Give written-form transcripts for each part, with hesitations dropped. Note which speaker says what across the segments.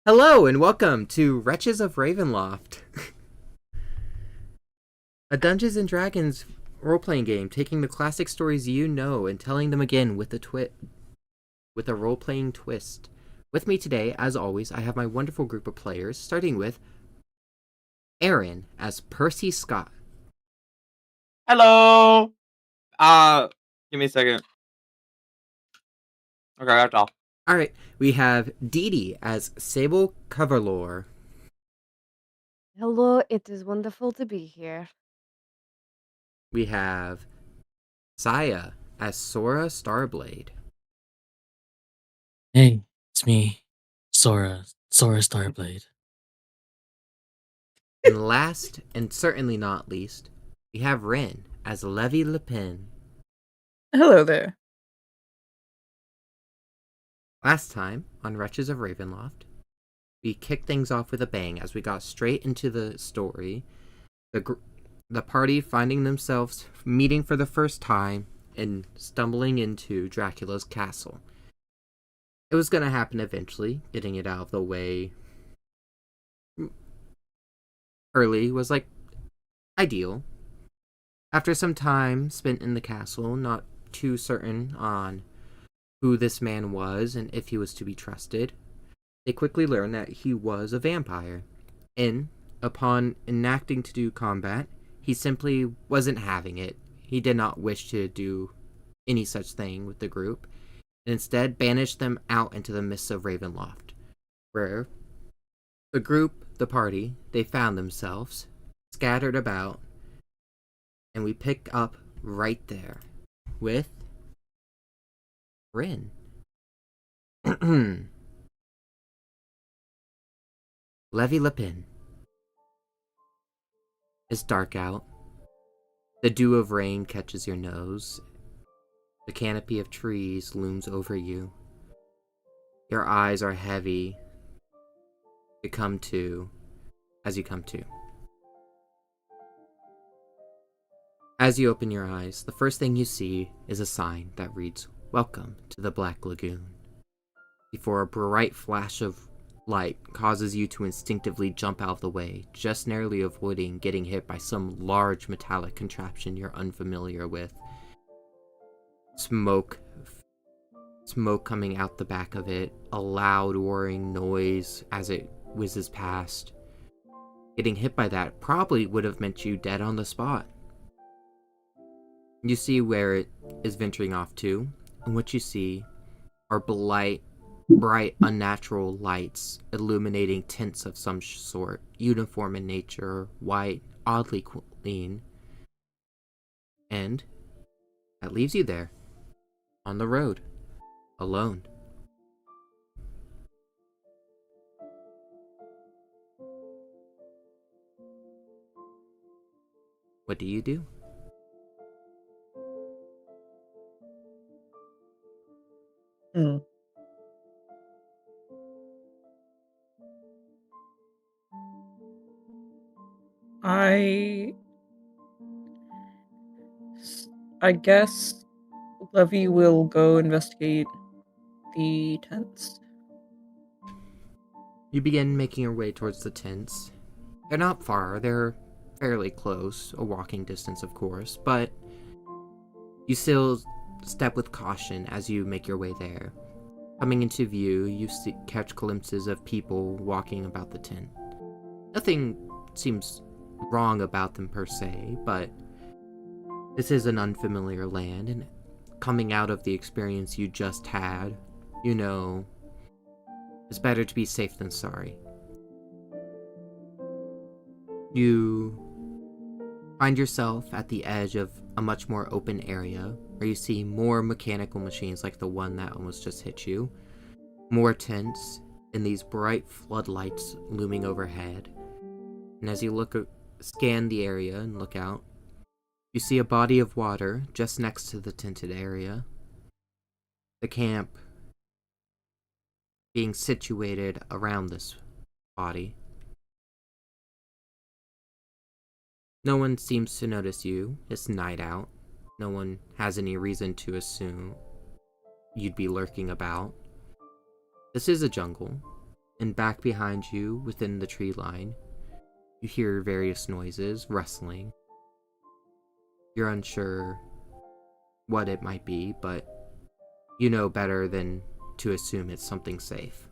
Speaker 1: Hello and welcome to Wretches of Ravenloft, a Dungeons and Dragons role-playing game taking the classic stories you know and telling them again with a role-playing twist. With me today, as always, I have my wonderful group of players, starting with Aaron as Percy Scott.
Speaker 2: Hello. Give me a second. Okay, that's all.
Speaker 1: All right, we have Dee Dee as Sable Coverlore.
Speaker 3: Hello, it is wonderful to be here.
Speaker 1: We have Saya as Sora Starblade.
Speaker 4: Hey, it's me, Sora Starblade.
Speaker 1: And last, and certainly not least, we have Rin as Levy Lepin.
Speaker 5: Hello there.
Speaker 1: Last time, on Wretches of Ravenloft, we kicked things off with a bang as we got straight into the story. The party finding themselves meeting for the first time and stumbling into Dracula's castle. It was going to happen eventually, getting it out of the way early was ideal. After some time spent in the castle, not too certain on who this man was and if he was to be trusted, they quickly learned that he was a vampire. And upon enacting to do combat, he simply wasn't having it. He did not wish to do any such thing with the group, and instead banished them out into the mists of Ravenloft, where the party, they found themselves scattered about, and we pick up right there with Rin. Levy Lepin. It's dark out. The dew of rain catches your nose. The canopy of trees looms over you. Your eyes are heavy. As you come to. As you open your eyes, the first thing you see is a sign that reads, "Welcome to the Black Lagoon." Before a bright flash of light causes you to instinctively jump out of the way, just narrowly avoiding getting hit by some large metallic contraption you're unfamiliar with. Smoke coming out the back of it, a loud whirring noise as it whizzes past. Getting hit by that probably would have meant you dead on the spot. You see where it is venturing off to, and what you see are bright, unnatural lights illuminating tints of some sort, uniform in nature, white, oddly clean. And that leaves you there, on the road, alone. What do you do?
Speaker 5: I guess Levy will go investigate the tents.
Speaker 1: You begin making your way towards the tents. They're not far, they're fairly close, a walking distance of course, but you still step with caution as you make your way there. Coming into view, you catch glimpses of people walking about the tent. Nothing seems wrong about them per se, but this is an unfamiliar land, and coming out of the experience you just had, you know, it's better to be safe than sorry. You find yourself at the edge of a much more open area, where you see more mechanical machines like the one that almost just hit you, more tents, and these bright floodlights looming overhead. And as you scan the area and look out, you see a body of water just next to the tented area. The camp being situated around this body. No one seems to notice you. It's night out. No one has any reason to assume you'd be lurking about. This is a jungle, And back behind you, within the tree line, you hear various noises, rustling. You're unsure what it might be, but you know better than to assume it's something safe.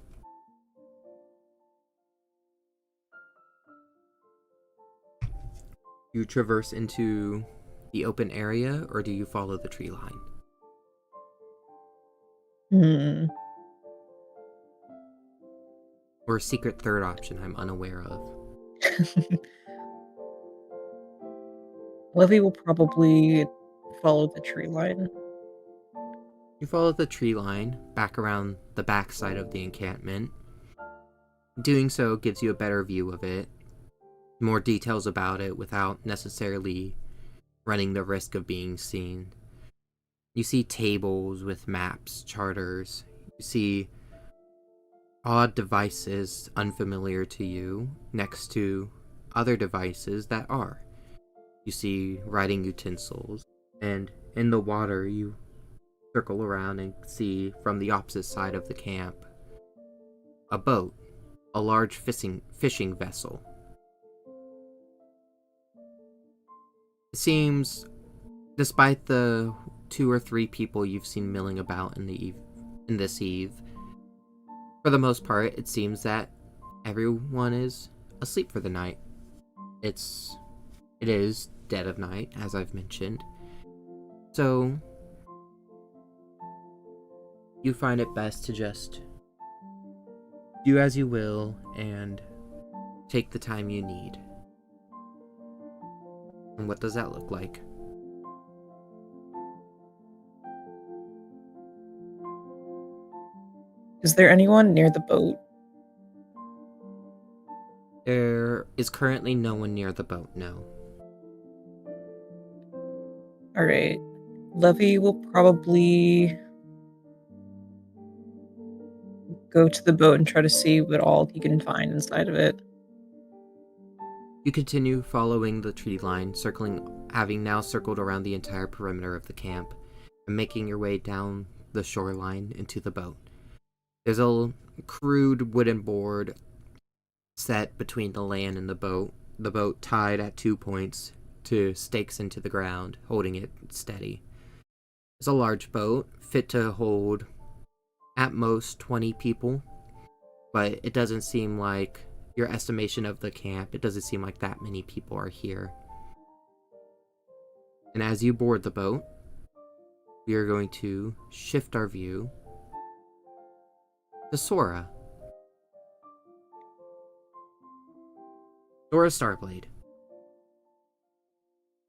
Speaker 1: You traverse into the open area, or do you follow the tree line?
Speaker 5: Hmm.
Speaker 1: Or a secret third option I'm unaware of?
Speaker 5: Levy will probably follow the tree line.
Speaker 1: You follow the tree line back around the backside of the encampment. Doing so gives you a better view of it, more details about it without necessarily running the risk of being seen. You see tables with maps, charters. You see odd devices unfamiliar to you next to other devices that are. You see writing utensils, and in the water you circle around and see from the opposite side of the camp a boat, a large fishing vessel. It seems, despite the 2 or 3 people you've seen milling about in this eve, for the most part, it seems that everyone is asleep for the night. It is dead of night, as I've mentioned. So you find it best to just do as you will and take the time you need. And what does that look like?
Speaker 5: Is there anyone near the boat?
Speaker 1: There is currently no one near the boat, no.
Speaker 5: Alright. Levy will probably go to the boat and try to see what all he can find inside of it.
Speaker 1: You continue following the tree line, having now circled around the entire perimeter of the camp, and making your way down the shoreline into the boat. There's a crude wooden board set between the land and the boat tied at 2 points to stakes into the ground, holding it steady. It's a large boat, fit to hold at most 20 people, but it doesn't seem like your estimation of the camp, it doesn't seem like that many people are here. And as you board the boat, we are going to shift our view to Sora. Sora Starblade.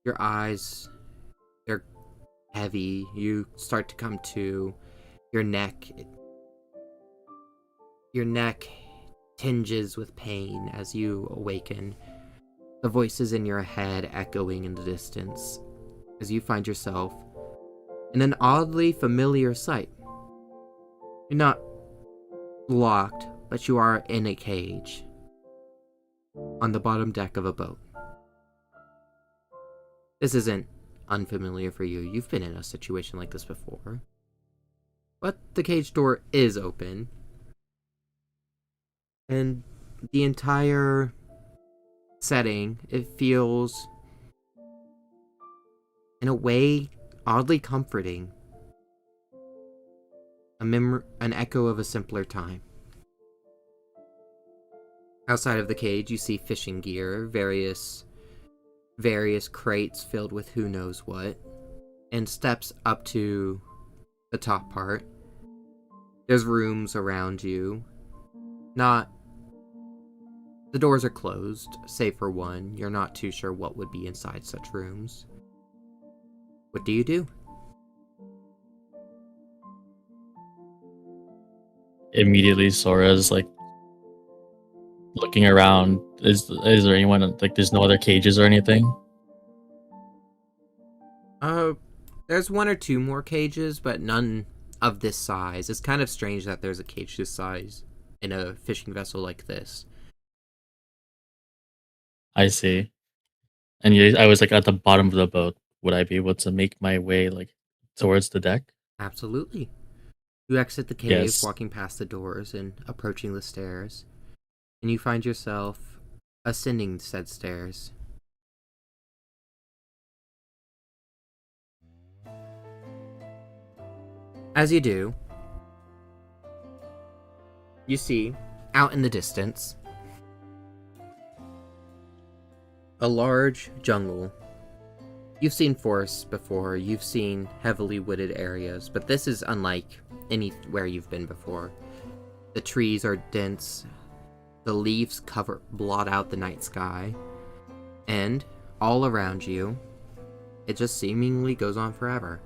Speaker 1: Your eyes, they're heavy. You start to come to your neck. Your neck tinges with pain as you awaken. The voices in your head echoing in the distance as you find yourself in an oddly familiar sight. You're not locked, but you are in a cage on the bottom deck of a boat. This isn't unfamiliar for you. You've been in a situation like this before. But the cage door is open, and the entire setting, it feels, in a way, oddly comforting. An echo of a simpler time. Outside of the cage, you see fishing gear, various crates filled with who knows what, and steps up to the top part. There's rooms around you. The doors are closed, save for one. You're not too sure what would be inside such rooms. What do you do?
Speaker 4: Immediately, Sora's like looking around. Is there anyone like? There's no other cages or anything.
Speaker 1: There's 1 or 2 more cages, but none of this size. It's kind of strange that there's a cage this size in a fishing vessel like this.
Speaker 4: I see. And I was like at the bottom of the boat. Would I be able to make my way like towards the deck?
Speaker 1: Absolutely. You exit the cave,
Speaker 4: Yes.
Speaker 1: walking past the doors and approaching the stairs, and you find yourself ascending said stairs. As you do, you see, out in the distance, a large jungle. You've seen forests before, you've seen heavily wooded areas, but this is unlike anywhere you've been before. The trees are dense, the leaves blot out the night sky, and all around you, it just seemingly goes on forever.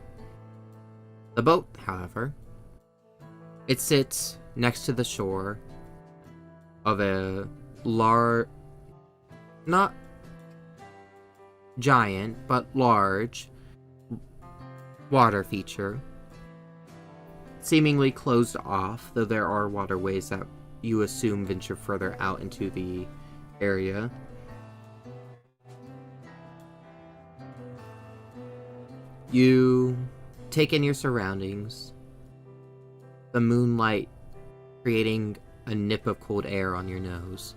Speaker 1: The boat, however, it sits next to the shore of a not giant, but large water feature, seemingly closed off, though there are waterways that you assume venture further out into the area. You take in your surroundings, the moonlight creating a nip of cold air on your nose,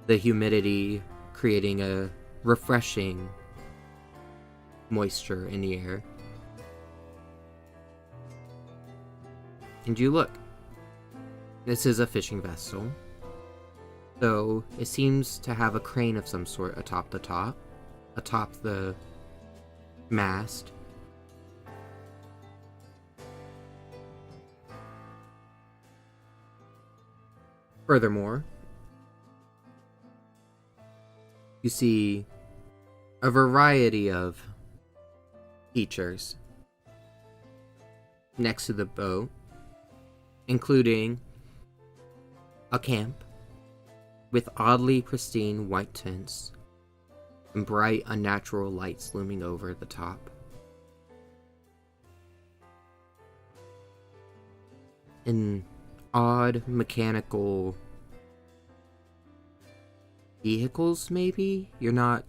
Speaker 1: the humidity creating a refreshing moisture in the air. And you look. This is a fishing vessel, though it seems to have a crane of some sort atop the mast. Furthermore, you see a variety of features next to the boat, including a camp with oddly pristine white tents and bright unnatural lights looming over the top. An odd mechanical vehicles, maybe? You're not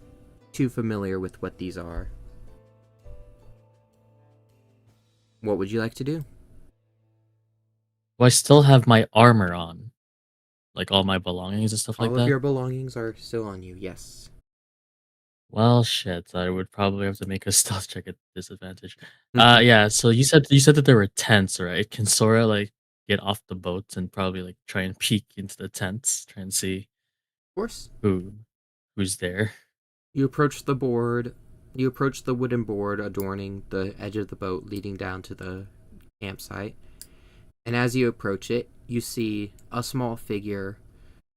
Speaker 1: too familiar with what these are. What would you like to do?
Speaker 4: Do I still have my armor on? Like all my belongings and stuff like
Speaker 1: All of
Speaker 4: that?
Speaker 1: your belongings are still on you, yes.
Speaker 4: Well, shit. I would probably have to make a stealth check at disadvantage.
Speaker 1: Of
Speaker 4: Yeah. So you said that there were tents, right? Can Sora like get off the boat and probably like try and peek into the tents, try and see
Speaker 1: course.
Speaker 4: who's there?
Speaker 1: You approach the board. You approach the wooden board adorning the edge of the boat leading down to the campsite. And as you approach it, you see a small figure,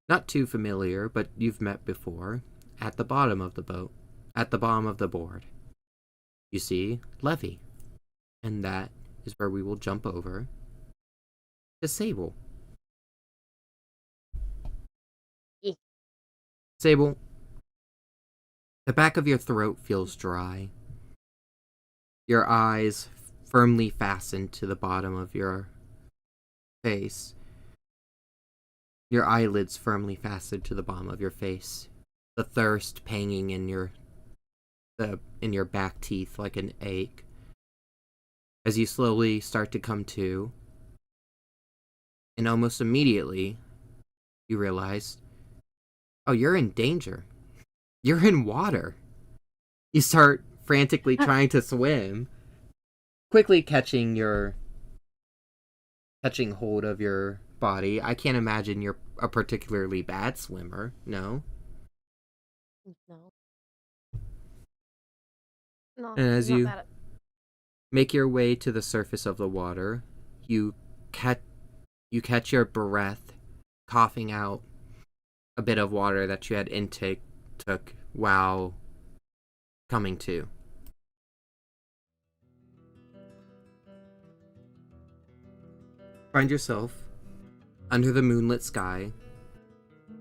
Speaker 1: not too familiar, but you've met before, at the bottom of the boat, at the bottom of the board. You see Levy. And that is where we will jump over to Sable.
Speaker 3: Yeah.
Speaker 1: Sable, the back of your throat feels dry. Your eyes firmly fastened to the bottom of your face. Your eyelids firmly fastened to the bottom of your face. The thirst panging in your back teeth like an ache. As you slowly start to come to, and almost immediately, you realize, oh, you're in danger. You're in water. You start frantically trying to swim, quickly catching hold of your body. I can't imagine you're a particularly bad swimmer, no?
Speaker 3: No. No.
Speaker 1: And as
Speaker 3: not
Speaker 1: you
Speaker 3: bad at-
Speaker 1: make your way to the surface of the water, you catch your breath, coughing out a bit of water that you had took while coming to. Find yourself under the moonlit sky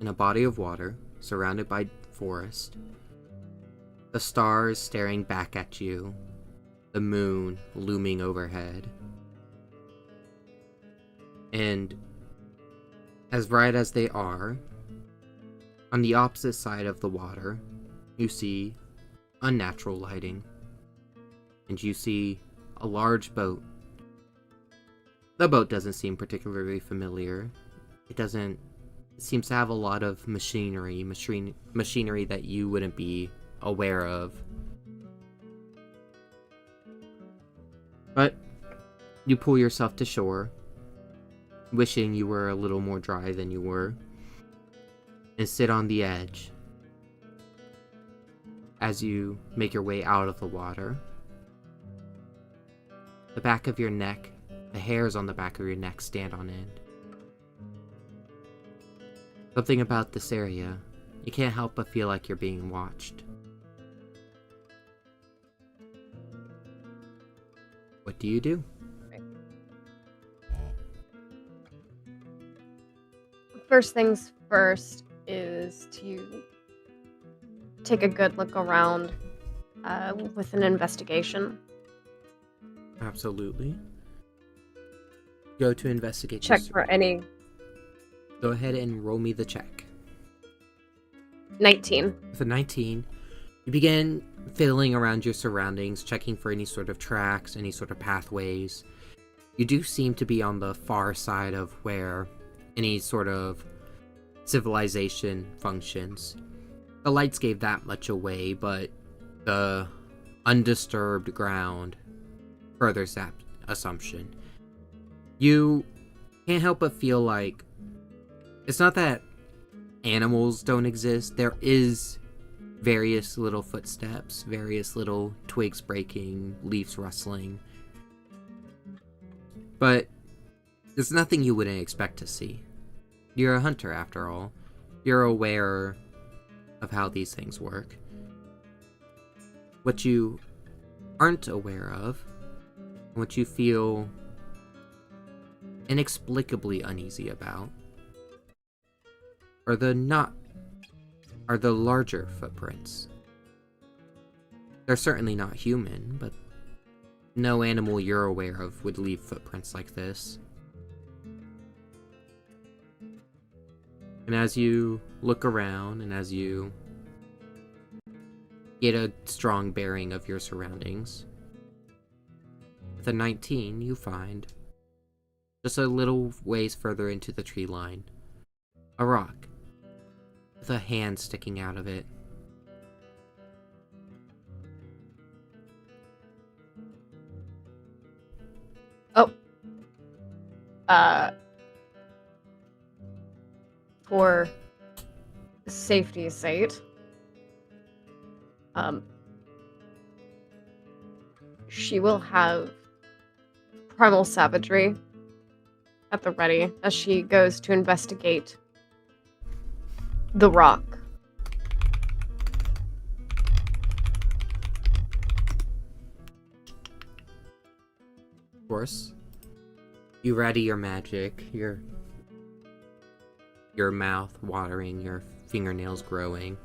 Speaker 1: in a body of water surrounded by forest. The stars staring back at you, the moon looming overhead. And as bright as they are, on the opposite side of the water, you see unnatural lighting. And you see a large boat The boat doesn't seem particularly familiar. It seems to have a lot of machinery that you wouldn't be aware of. But you pull yourself to shore, wishing you were a little more dry than you were, and sit on the edge. As you make your way out of the water, the back of your neck, the hairs on the back of your neck stand on end. Something about this area, you can't help but feel like you're being watched. What do you do?
Speaker 3: First things first is to take a good look around with an investigation.
Speaker 1: Absolutely. Go to investigate.
Speaker 3: Check for any...
Speaker 1: Go ahead and roll me the check.
Speaker 3: 19.
Speaker 1: With a 19, you begin fiddling around your surroundings, checking for any sort of tracks, any sort of pathways. You do seem to be on the far side of where any sort of civilization functions. The lights gave that much away, but the undisturbed ground furthers that assumption. You can't help but feel like it's not that animals don't exist. There is various little footsteps, various little twigs breaking, leaves rustling. But it's nothing you wouldn't expect to see. You're a hunter, after all. You're aware of how these things work. What you aren't aware of, what you feel inexplicably uneasy about, are the larger footprints. They're certainly not human, but no animal you're aware of would leave footprints like this. And as you look around and as you get a strong bearing of your surroundings, with a 19, you find, just a little ways further into the tree line, a rock with a hand sticking out of it.
Speaker 3: Oh. For safety's sake, she will have primal savagery at the ready as she goes to investigate the rock.
Speaker 1: Of course, you ready your magic, your mouth watering, your fingernails growing.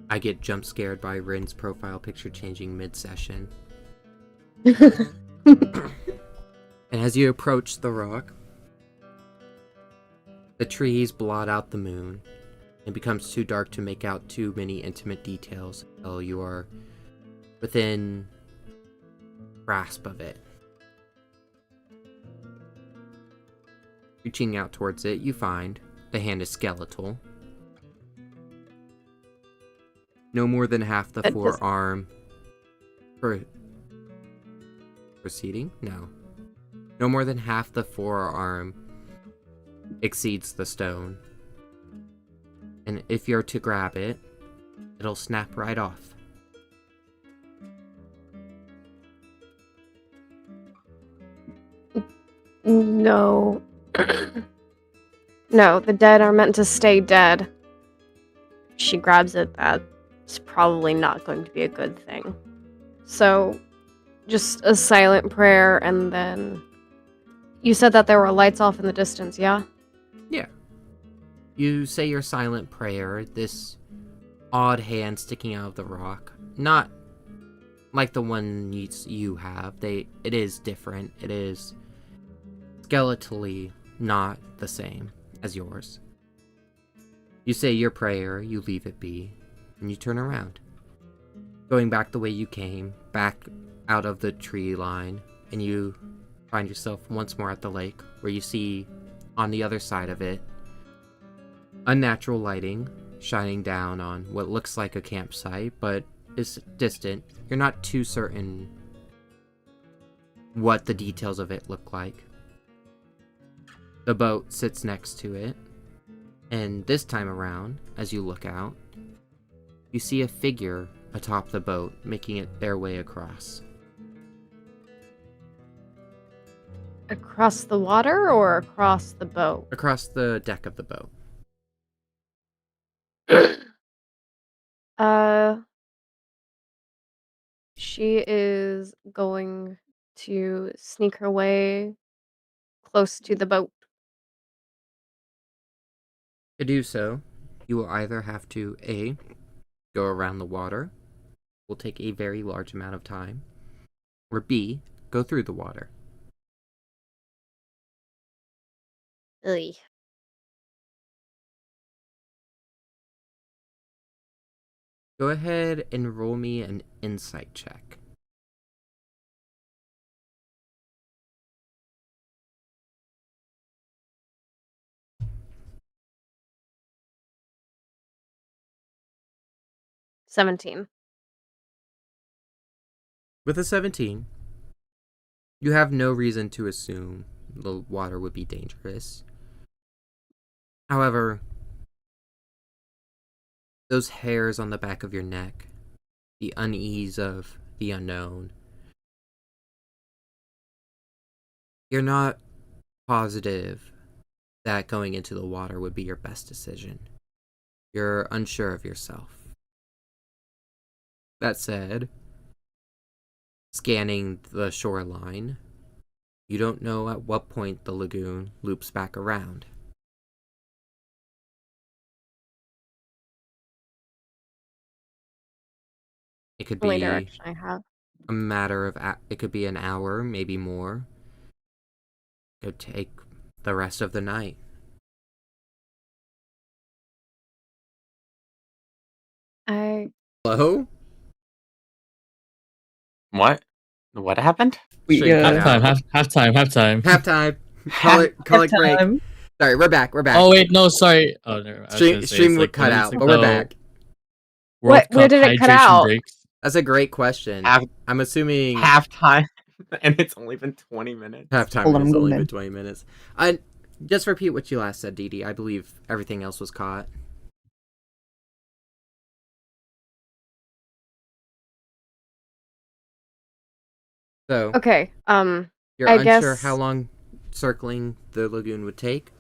Speaker 1: I get jump scared by Rin's profile picture changing mid-session. And as you approach the rock, the trees blot out the moon. It becomes too dark to make out too many intimate details until you are within grasp of it. Reaching out towards it, you find the hand is skeletal. No more than half the forearm. Proceeding? No. No more than half the forearm exceeds the stone. And if you're to grab it, it'll snap right off.
Speaker 3: No. No, the dead are meant to stay dead. If she grabs it, that's probably not going to be a good thing. So, just a silent prayer, and then... You said that there were lights off in the distance, yeah?
Speaker 1: Yeah. You say your silent prayer, this odd hand sticking out of the rock. Not like the one you have. It is different. It is skeletally not the same as yours. You say your prayer, you leave it be, and you turn around. Going back the way you came, back out of the tree line, and you find yourself once more at the lake, where you see on the other side of it unnatural lighting shining down on what looks like a campsite, but is distant. You're not too certain what the details of it look like. The boat sits next to it, and this time around, as you look out, you see a figure atop the boat making it their way across.
Speaker 3: Across the water or across the boat?
Speaker 1: Across the deck of the boat.
Speaker 3: She is going to sneak her way close to the boat.
Speaker 1: To do so, you will either have to A, go around the water, will take a very large amount of time, or B, go through the water.
Speaker 3: Ugh.
Speaker 1: Go ahead and roll me an insight check.
Speaker 3: $17.
Speaker 1: With a 17, you have no reason to assume the water would be dangerous. However, those hairs on the back of your neck, the unease of the unknown, you're not positive that going into the water would be your best decision. You're unsure of yourself. That said, scanning the shoreline, you don't know at what point the lagoon loops back around. It could
Speaker 3: Only
Speaker 1: be
Speaker 3: direction I have.
Speaker 1: a matter of, it could be an hour, maybe more. It could take the rest of the night. Hello?
Speaker 2: What? What happened?
Speaker 5: We
Speaker 1: Shrink it out.
Speaker 4: Halftime.
Speaker 1: Halftime. Call it break.
Speaker 5: Halftime.
Speaker 1: Sorry, we're back.
Speaker 4: Oh wait, no, sorry. Oh, never.
Speaker 1: Stream would cut out, but we're back.
Speaker 4: World
Speaker 3: Where
Speaker 4: Cup
Speaker 3: did it cut
Speaker 4: hydration
Speaker 3: out?
Speaker 4: breaks.
Speaker 1: That's a great question. I'm assuming
Speaker 2: Halftime, and it's only been 20 minutes.
Speaker 1: halftime
Speaker 5: Hold on,
Speaker 1: has
Speaker 5: I'm
Speaker 1: only
Speaker 5: going
Speaker 1: been
Speaker 5: in.
Speaker 1: 20 minutes. Just repeat what you last said, Dee Dee. I believe everything else was caught. So,
Speaker 3: Okay.
Speaker 1: you're
Speaker 3: I
Speaker 1: unsure
Speaker 3: guess-
Speaker 1: how long circling the lagoon would take,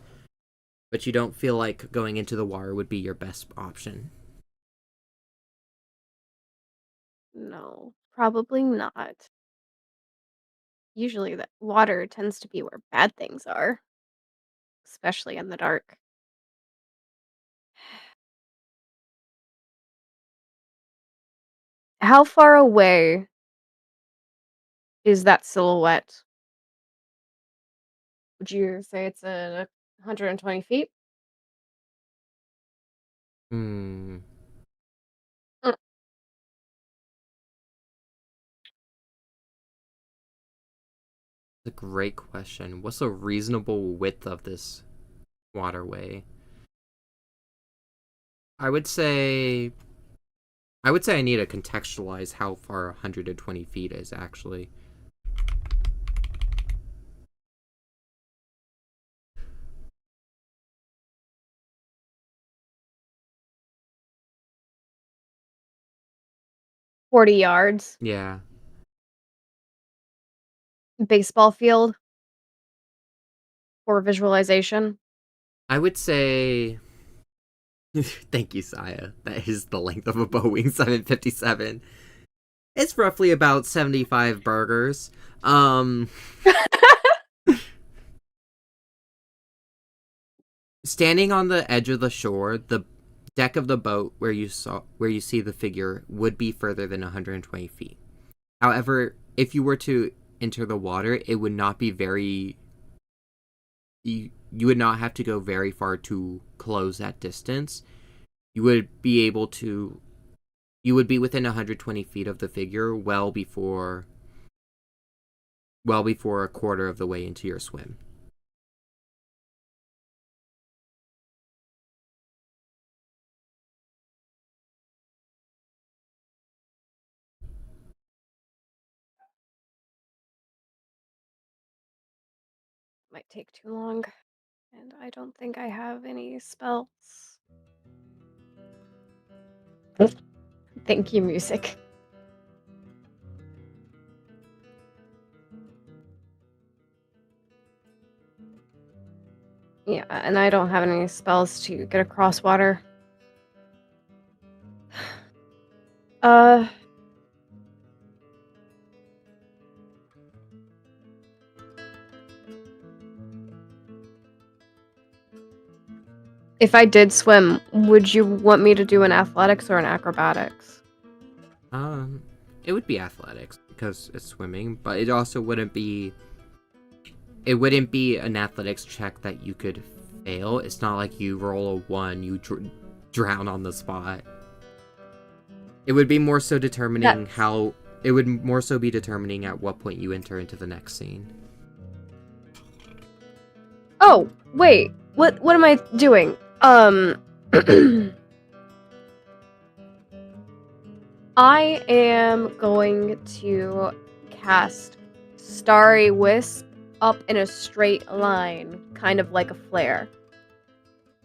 Speaker 1: but you don't feel like going into the water would be your best option.
Speaker 3: No, probably not. Usually the water tends to be where bad things are, especially in the dark. How far away is that silhouette? Would you say it's 120 feet?
Speaker 1: Hmm.
Speaker 3: Mm.
Speaker 1: That's a great question. What's a reasonable width of this waterway? I would say I need to contextualize how far 120 feet is, actually.
Speaker 3: $40 yards.
Speaker 1: Yeah.
Speaker 3: Baseball field for visualization.
Speaker 1: I would say... Thank you, Saya. That is the length of a Boeing 757. It's roughly about 75 burgers. Standing on the edge of the shore, the deck of the boat where you see the figure would be further than 120 feet. However, if you were to enter the water, it would not be very... You would not have to go very far to close that distance. You would be able to... You would be within 120 feet of the figure well before well before a quarter of the way into your swim.
Speaker 3: Might take too long, and I don't think I have any spells. Thank you, music. Yeah, and I don't have any spells to get across water. If I did swim, would you want me to do an athletics or an acrobatics?
Speaker 1: It would be athletics because it's swimming, but it also wouldn't be. It wouldn't be an athletics check that you could fail. It's not like you roll a 1, you drown on the spot. It would be more so determining how. It would more so be determining at what point you enter into the next scene.
Speaker 3: Oh, wait. What am I doing? I am going to cast Starry Wisp up in a straight line, kind of like a flare.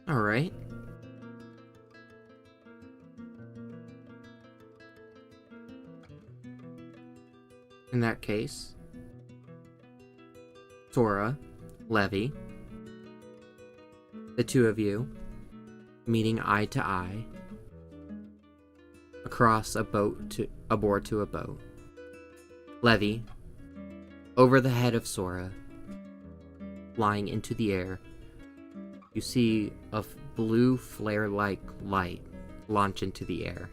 Speaker 1: Alright. In that case, Sora, Levy, the two of you, meeting eye to eye, across aboard to a boat. Levy, over the head of Sora, flying into the air, you see a blue flare-like light launch into the air.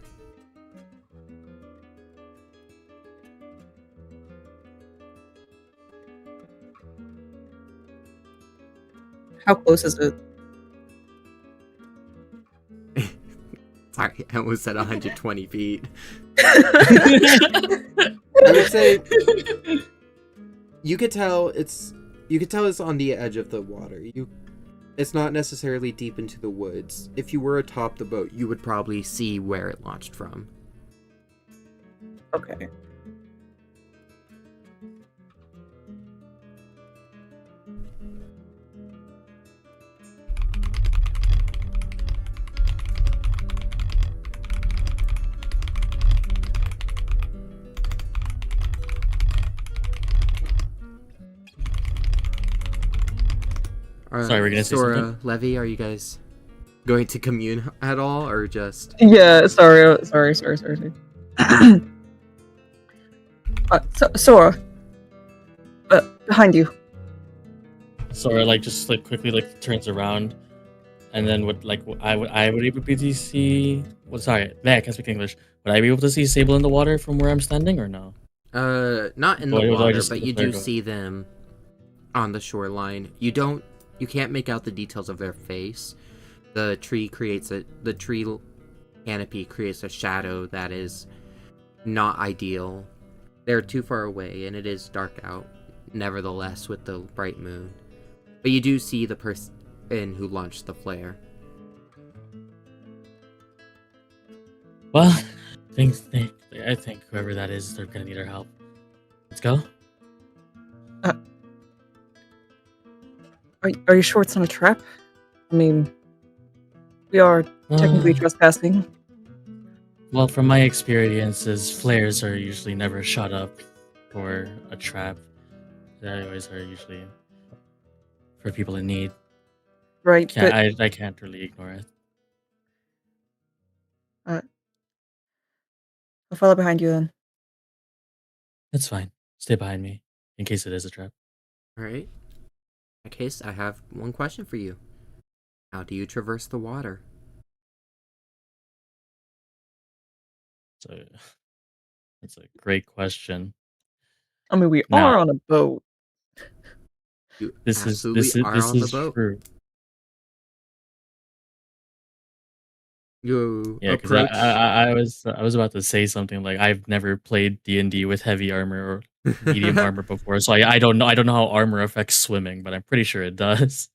Speaker 5: How close is it?
Speaker 1: Sorry, I almost said 120 feet.
Speaker 5: I
Speaker 1: I would say you could tell it's on the edge of the water. It's not necessarily deep into the woods. If you were atop the boat, you would probably see where it launched from.
Speaker 5: Okay.
Speaker 4: Sorry, we're gonna say
Speaker 1: Sora,
Speaker 4: something?
Speaker 1: Levy, are you guys going to commune at all, or just?
Speaker 5: Yeah, sorry. Sora. Behind you.
Speaker 4: Sora just quickly turns around, and then I would able to see. Well, sorry, I can't speak English. Would I be able to see Sable in the water from where I'm standing, or no?
Speaker 1: Not in the
Speaker 4: Or do I
Speaker 1: water,
Speaker 4: just
Speaker 1: but
Speaker 4: see
Speaker 1: you
Speaker 4: the
Speaker 1: do
Speaker 4: flare go?
Speaker 1: see them on the shoreline. You can't make out the details of their face. The tree canopy creates a shadow that is not ideal. They're too far away, and it is dark out, nevertheless, with the bright moon. But you do see the person who launched the flare.
Speaker 4: Well, I think whoever that is, they're gonna need our help. Let's go.
Speaker 5: Are you sure it's not a trap? I mean, we are technically trespassing.
Speaker 4: Well, from my experiences, flares are usually never shot up for a trap. They always are usually for people in need.
Speaker 5: Right, but
Speaker 4: I can't really ignore it.
Speaker 5: I'll follow behind you then.
Speaker 4: It's fine. Stay behind me in case it is a trap.
Speaker 1: Alright. In that case, I have one question for you. How do you traverse the water?
Speaker 4: So that's a great question.
Speaker 5: I mean, we
Speaker 4: Now,
Speaker 5: are on a boat.
Speaker 1: You
Speaker 4: this is
Speaker 1: boat.
Speaker 4: true.
Speaker 1: You
Speaker 4: Yeah, because
Speaker 1: approach.
Speaker 4: I was about to say something like I've never played D&D with heavy armor or medium armor before, so I don't know. I don't know how armor affects swimming, but I'm pretty sure it does.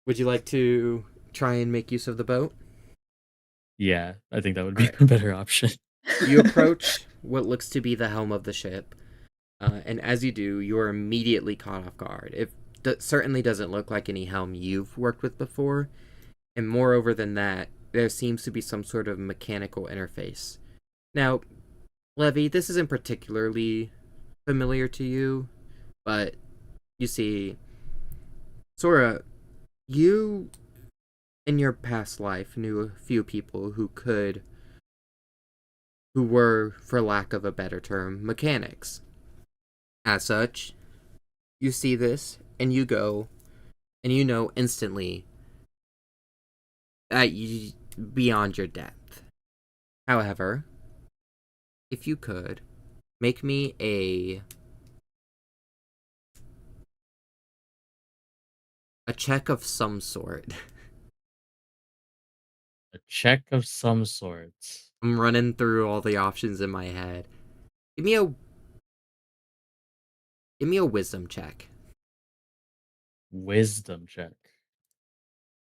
Speaker 1: Would you like to try and make use of the boat?
Speaker 4: Yeah, I think that would be
Speaker 1: Alright.
Speaker 4: a better option.
Speaker 1: You approach what looks to be the helm of the ship, and as you do, you are immediately caught off guard. It certainly doesn't look like any helm you've worked with before, and moreover than that, there seems to be some sort of mechanical interface. Now, Levy, this isn't particularly familiar to you, but you see, Sora, you in your past life knew a few people who were, for lack of a better term, mechanics. As such, you see this and you go and you know instantly that you beyond your depth. However, if you could make me a check of some sort.
Speaker 4: A check of some sorts.
Speaker 1: I'm running through all the options in my head. Give me a wisdom check.
Speaker 4: Wisdom check.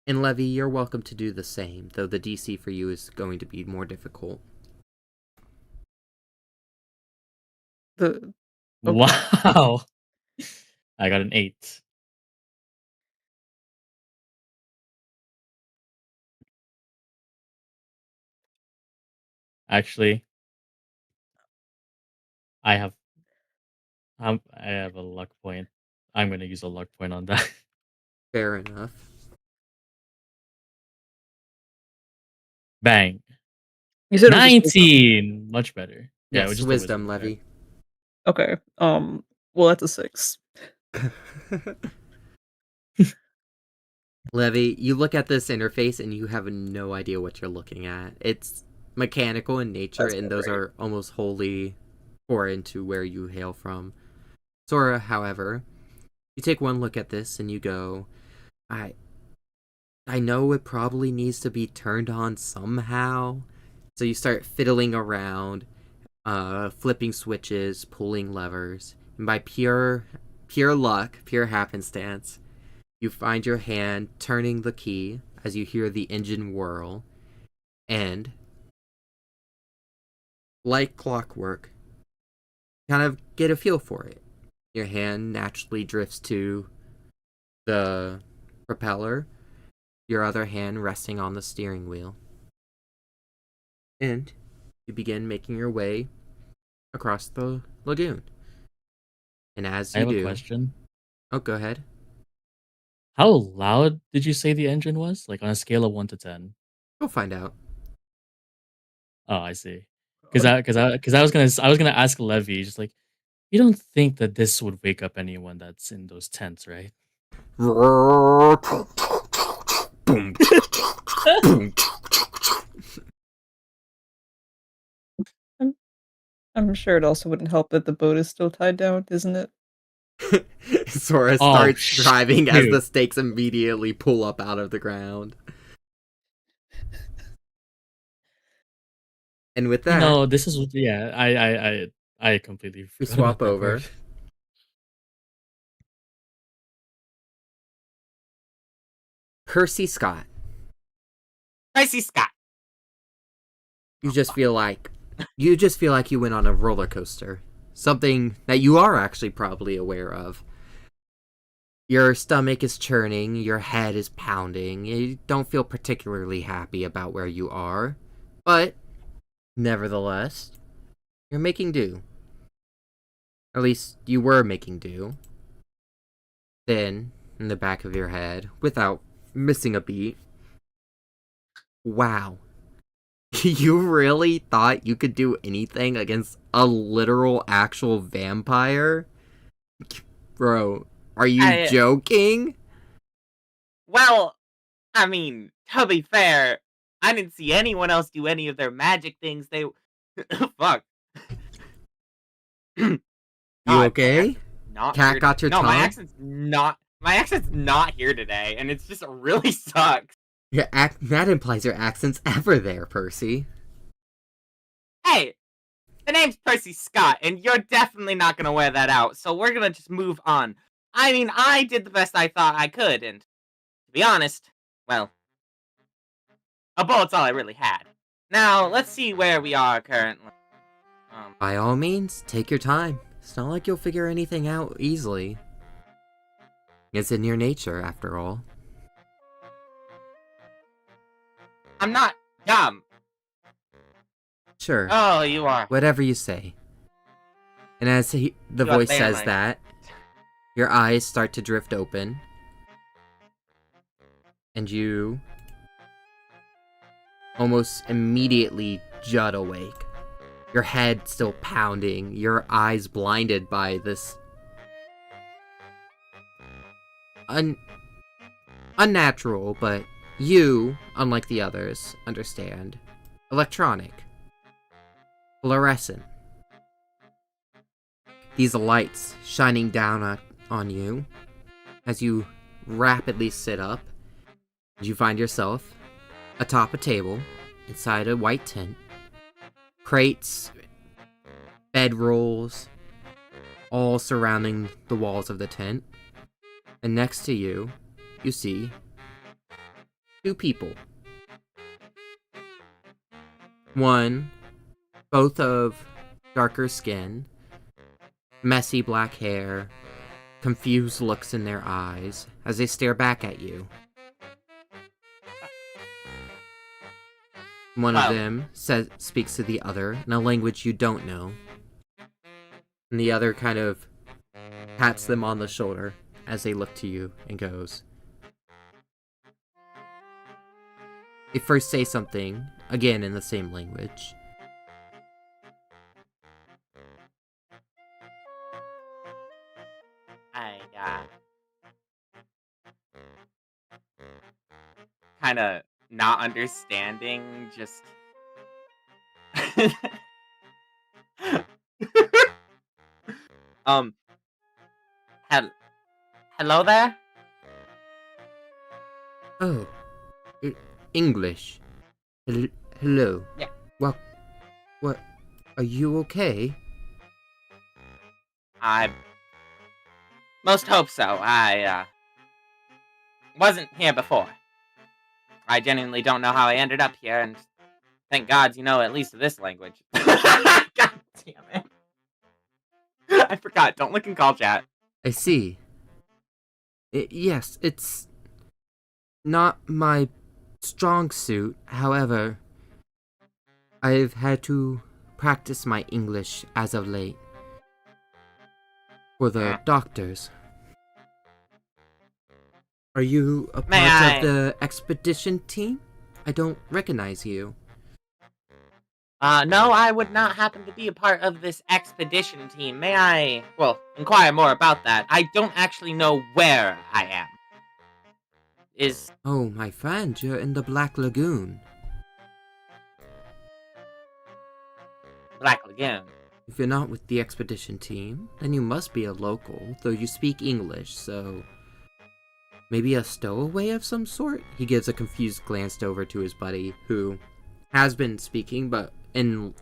Speaker 1: And Levy, you're welcome to do the same, though the DC for you is going to be more difficult.
Speaker 5: Okay.
Speaker 4: Wow. I got an 8. Actually, I have a luck point. I'm gonna use a luck point on that.
Speaker 1: Fair enough.
Speaker 5: You
Speaker 4: Bang.
Speaker 5: said it was just wisdom.
Speaker 4: 19. Much better. Yeah, it
Speaker 1: Yes,
Speaker 4: was just a
Speaker 1: wisdom,
Speaker 4: check.
Speaker 1: Levy.
Speaker 5: Okay. Well, that's a 6.
Speaker 1: Levy, you look at this interface and you have no idea what you're looking at. It's mechanical in nature,
Speaker 5: That's
Speaker 1: and
Speaker 5: not
Speaker 1: those
Speaker 5: right.
Speaker 1: are almost wholly foreign to where you hail from. Sora, however, you take one look at this and you go, I know it probably needs to be turned on somehow. So you start fiddling around, flipping switches, pulling levers, and by pure luck, pure happenstance, you find your hand turning the key as you hear the engine whirl, and like clockwork, kind of get a feel for it. Your hand naturally drifts to the propeller, your other hand resting on the steering wheel. And you begin making your way across the lagoon. And as
Speaker 4: I
Speaker 1: you
Speaker 4: have
Speaker 1: do...
Speaker 4: a question.
Speaker 1: Oh, go ahead.
Speaker 4: How loud did you say the engine was? Like on a scale of 1 to 10?
Speaker 1: We'll find out.
Speaker 4: Oh, I see. Because I was gonna ask Levy, just like, you don't think that this would wake up anyone that's in those tents, right?
Speaker 1: Boom. Boom.
Speaker 5: I'm sure it also wouldn't help that the boat is still tied down, isn't it?
Speaker 1: Sora
Speaker 4: Oh,
Speaker 1: starts driving as the
Speaker 4: shoot.
Speaker 1: stakes immediately pull up out of the ground. And with that,
Speaker 4: No, this is yeah. I completely
Speaker 1: we
Speaker 4: forgot
Speaker 1: swap
Speaker 4: about that
Speaker 1: over.
Speaker 4: part.
Speaker 1: Percy Scott.
Speaker 2: Pricey Scott.
Speaker 1: You just feel like you went on a roller coaster. Something that you are actually probably aware of. Your stomach is churning, your head is pounding. You don't feel particularly happy about where you are, but nevertheless, you're making do. At least you were making do. Then, in the back of your head, without missing a beat, wow. You really thought you could do anything against a literal actual vampire? Bro, are you joking?
Speaker 2: Well, I mean, to be fair, I didn't see anyone else do any of their magic things. They... Fuck.
Speaker 1: You
Speaker 2: God,
Speaker 1: okay?
Speaker 2: Not
Speaker 1: Cat
Speaker 2: here
Speaker 1: got your
Speaker 2: no,
Speaker 1: tongue?
Speaker 2: my accent's not here today, and it's just really sucks.
Speaker 1: That implies your accent's ever there, Percy.
Speaker 2: Hey, The name's Percy Scott, and you're definitely not gonna wear that out, so we're gonna just move on. I mean, I did the best I thought I could, and to be honest, well, a bullet's all I really had. Now, let's see where we are currently.
Speaker 1: By all means, take your time. It's not like you'll figure anything out easily. It's in your nature, after all.
Speaker 2: I'm not dumb.
Speaker 1: Sure,
Speaker 2: Oh, you are.
Speaker 1: whatever you say. And as the
Speaker 2: You are
Speaker 1: voice
Speaker 2: there,
Speaker 1: says
Speaker 2: Mike.
Speaker 1: that, your eyes start to drift open. And you almost immediately jut awake. Your head still pounding, your eyes blinded by this unnatural, but you, unlike the others, understand. Electronic. Fluorescent. These lights shining down on you as you rapidly sit up. You find yourself atop a table inside a white tent. Crates, bedrolls, all surrounding the walls of the tent. And next to you, you see two people. One, both of darker skin, messy black hair, confused looks in their eyes as they stare back at you. One of them speaks to the other in a language you don't know. And the other kind of pats them on the shoulder as they look to you and goes. They first say something, again in the same language.
Speaker 2: I, kind of not understanding, just... Hello there?
Speaker 1: Oh, English. Hello.
Speaker 2: Yeah.
Speaker 1: What? Are you okay?
Speaker 2: I most hope so. I wasn't here before. I genuinely don't know how I ended up here, and thank God you know at least this language. God damn it. I forgot. Don't look in call chat.
Speaker 1: I see. Yes, it's not my strong suit. However, I've had to practice my English as of late. For the doctors. Are you a part of the expedition team? I don't recognize you.
Speaker 2: No, I would not happen to be a part of this expedition team. May I, inquire more about that? I don't actually know where I am.
Speaker 1: Oh, my friend, you're in the Black Lagoon.
Speaker 2: Black Lagoon?
Speaker 1: If you're not with the expedition team, then you must be a local, though you speak English, so... Maybe a stowaway of some sort? He gives a confused glance over to his buddy, who has been speaking, but in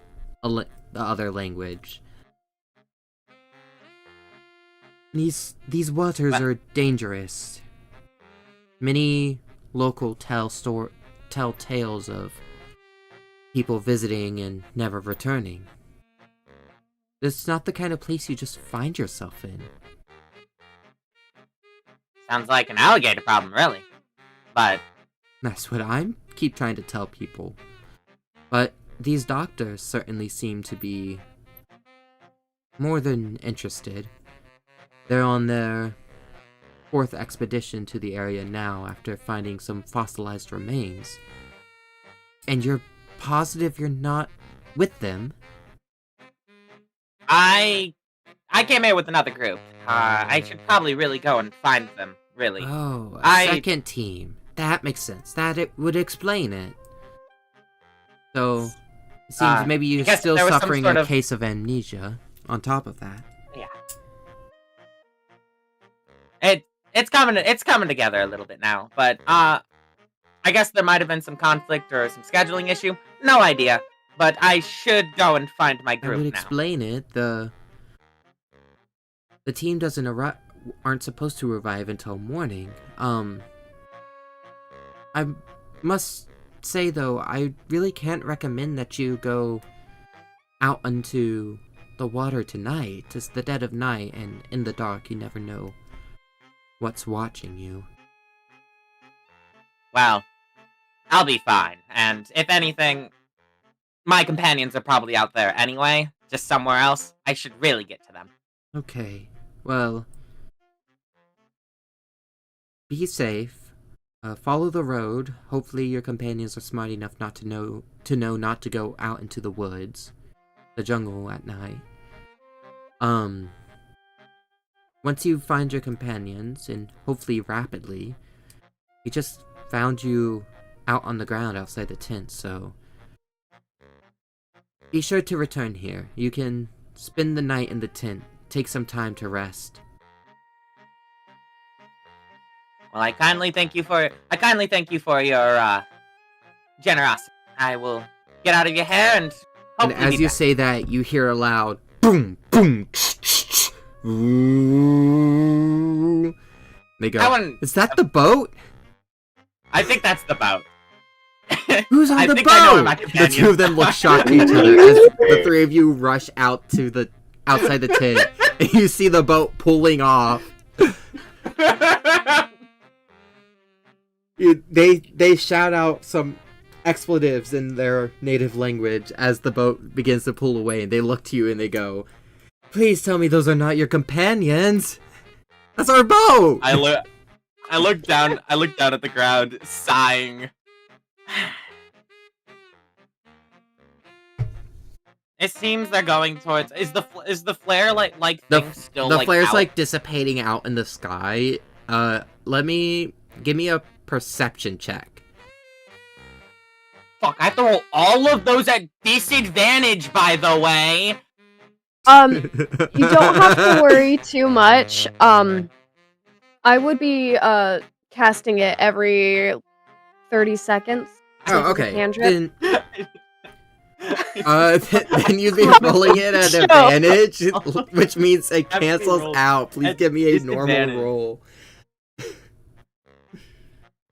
Speaker 1: the other language. These waters are dangerous. Many local tell tales of people visiting and never returning. It's not the kind of place you just find yourself in.
Speaker 2: Sounds like an alligator problem, really. But
Speaker 1: That's what I keep trying to tell people. But these doctors certainly seem to be more than interested. They're on their 4th expedition to the area now after finding some fossilized remains. And you're positive you're not with them?
Speaker 2: I came here with another group. I should probably really go and find them, really.
Speaker 1: Oh, a second team. That makes sense. It would explain it. So, it seems maybe you're still suffering a case of amnesia on top of that.
Speaker 2: Yeah. It's coming together a little bit now, but I guess there might have been some conflict or some scheduling issue. No idea. But I should go and find my
Speaker 1: I
Speaker 2: group
Speaker 1: would
Speaker 2: now.
Speaker 1: explain it. The team aren't supposed to revive until morning. I must say though, I really can't recommend that you go out into the water tonight. It's the dead of night, and in the dark, you never know what's watching you.
Speaker 2: Well, I'll be fine. And if anything, my companions are probably out there anyway, just somewhere else. I should really get to them.
Speaker 1: Okay, well, be safe. Follow the road. Hopefully your companions are smart enough not to know not to go out into the woods, the jungle at night. Once you find your companions, and hopefully rapidly, we just found you out on the ground outside the tent, so be sure to return here. You can spend the night in the tent, take some time to rest.
Speaker 2: Well, I kindly thank you for your generosity. I will get out of your hair and
Speaker 1: And
Speaker 2: hopefully
Speaker 1: as
Speaker 2: be
Speaker 1: you
Speaker 2: back.
Speaker 1: say that, you hear a loud boom, boom, ooh. They go,
Speaker 2: That one-
Speaker 1: is that the boat?
Speaker 2: I think that's the boat.
Speaker 1: Who's on
Speaker 2: I
Speaker 1: the
Speaker 2: think I know where
Speaker 1: boat?
Speaker 2: my
Speaker 1: The
Speaker 2: companions
Speaker 1: two of them look
Speaker 2: are.
Speaker 1: shocked at each other as the three of you rush out to the outside the tent, and you see the boat pulling off. They shout out some expletives in their native language as the boat begins to pull away, and they look to you and they go, "Please tell me those are not your companions. That's our boat."
Speaker 2: I look down at the ground, sighing. It seems they're going towards. Is the flare like thing still
Speaker 1: the
Speaker 2: like
Speaker 1: flare's
Speaker 2: out?
Speaker 1: like dissipating out in the sky. Give me a perception check.
Speaker 2: Fuck! I have to roll all of those at disadvantage. By the way.
Speaker 3: You don't have to worry too much. I would be casting it every 30 seconds.
Speaker 1: Oh,
Speaker 3: as a
Speaker 1: okay.
Speaker 3: cantrip.
Speaker 1: Then you'd be rolling it at advantage, which means it cancels out. Please give me a normal roll.
Speaker 2: Did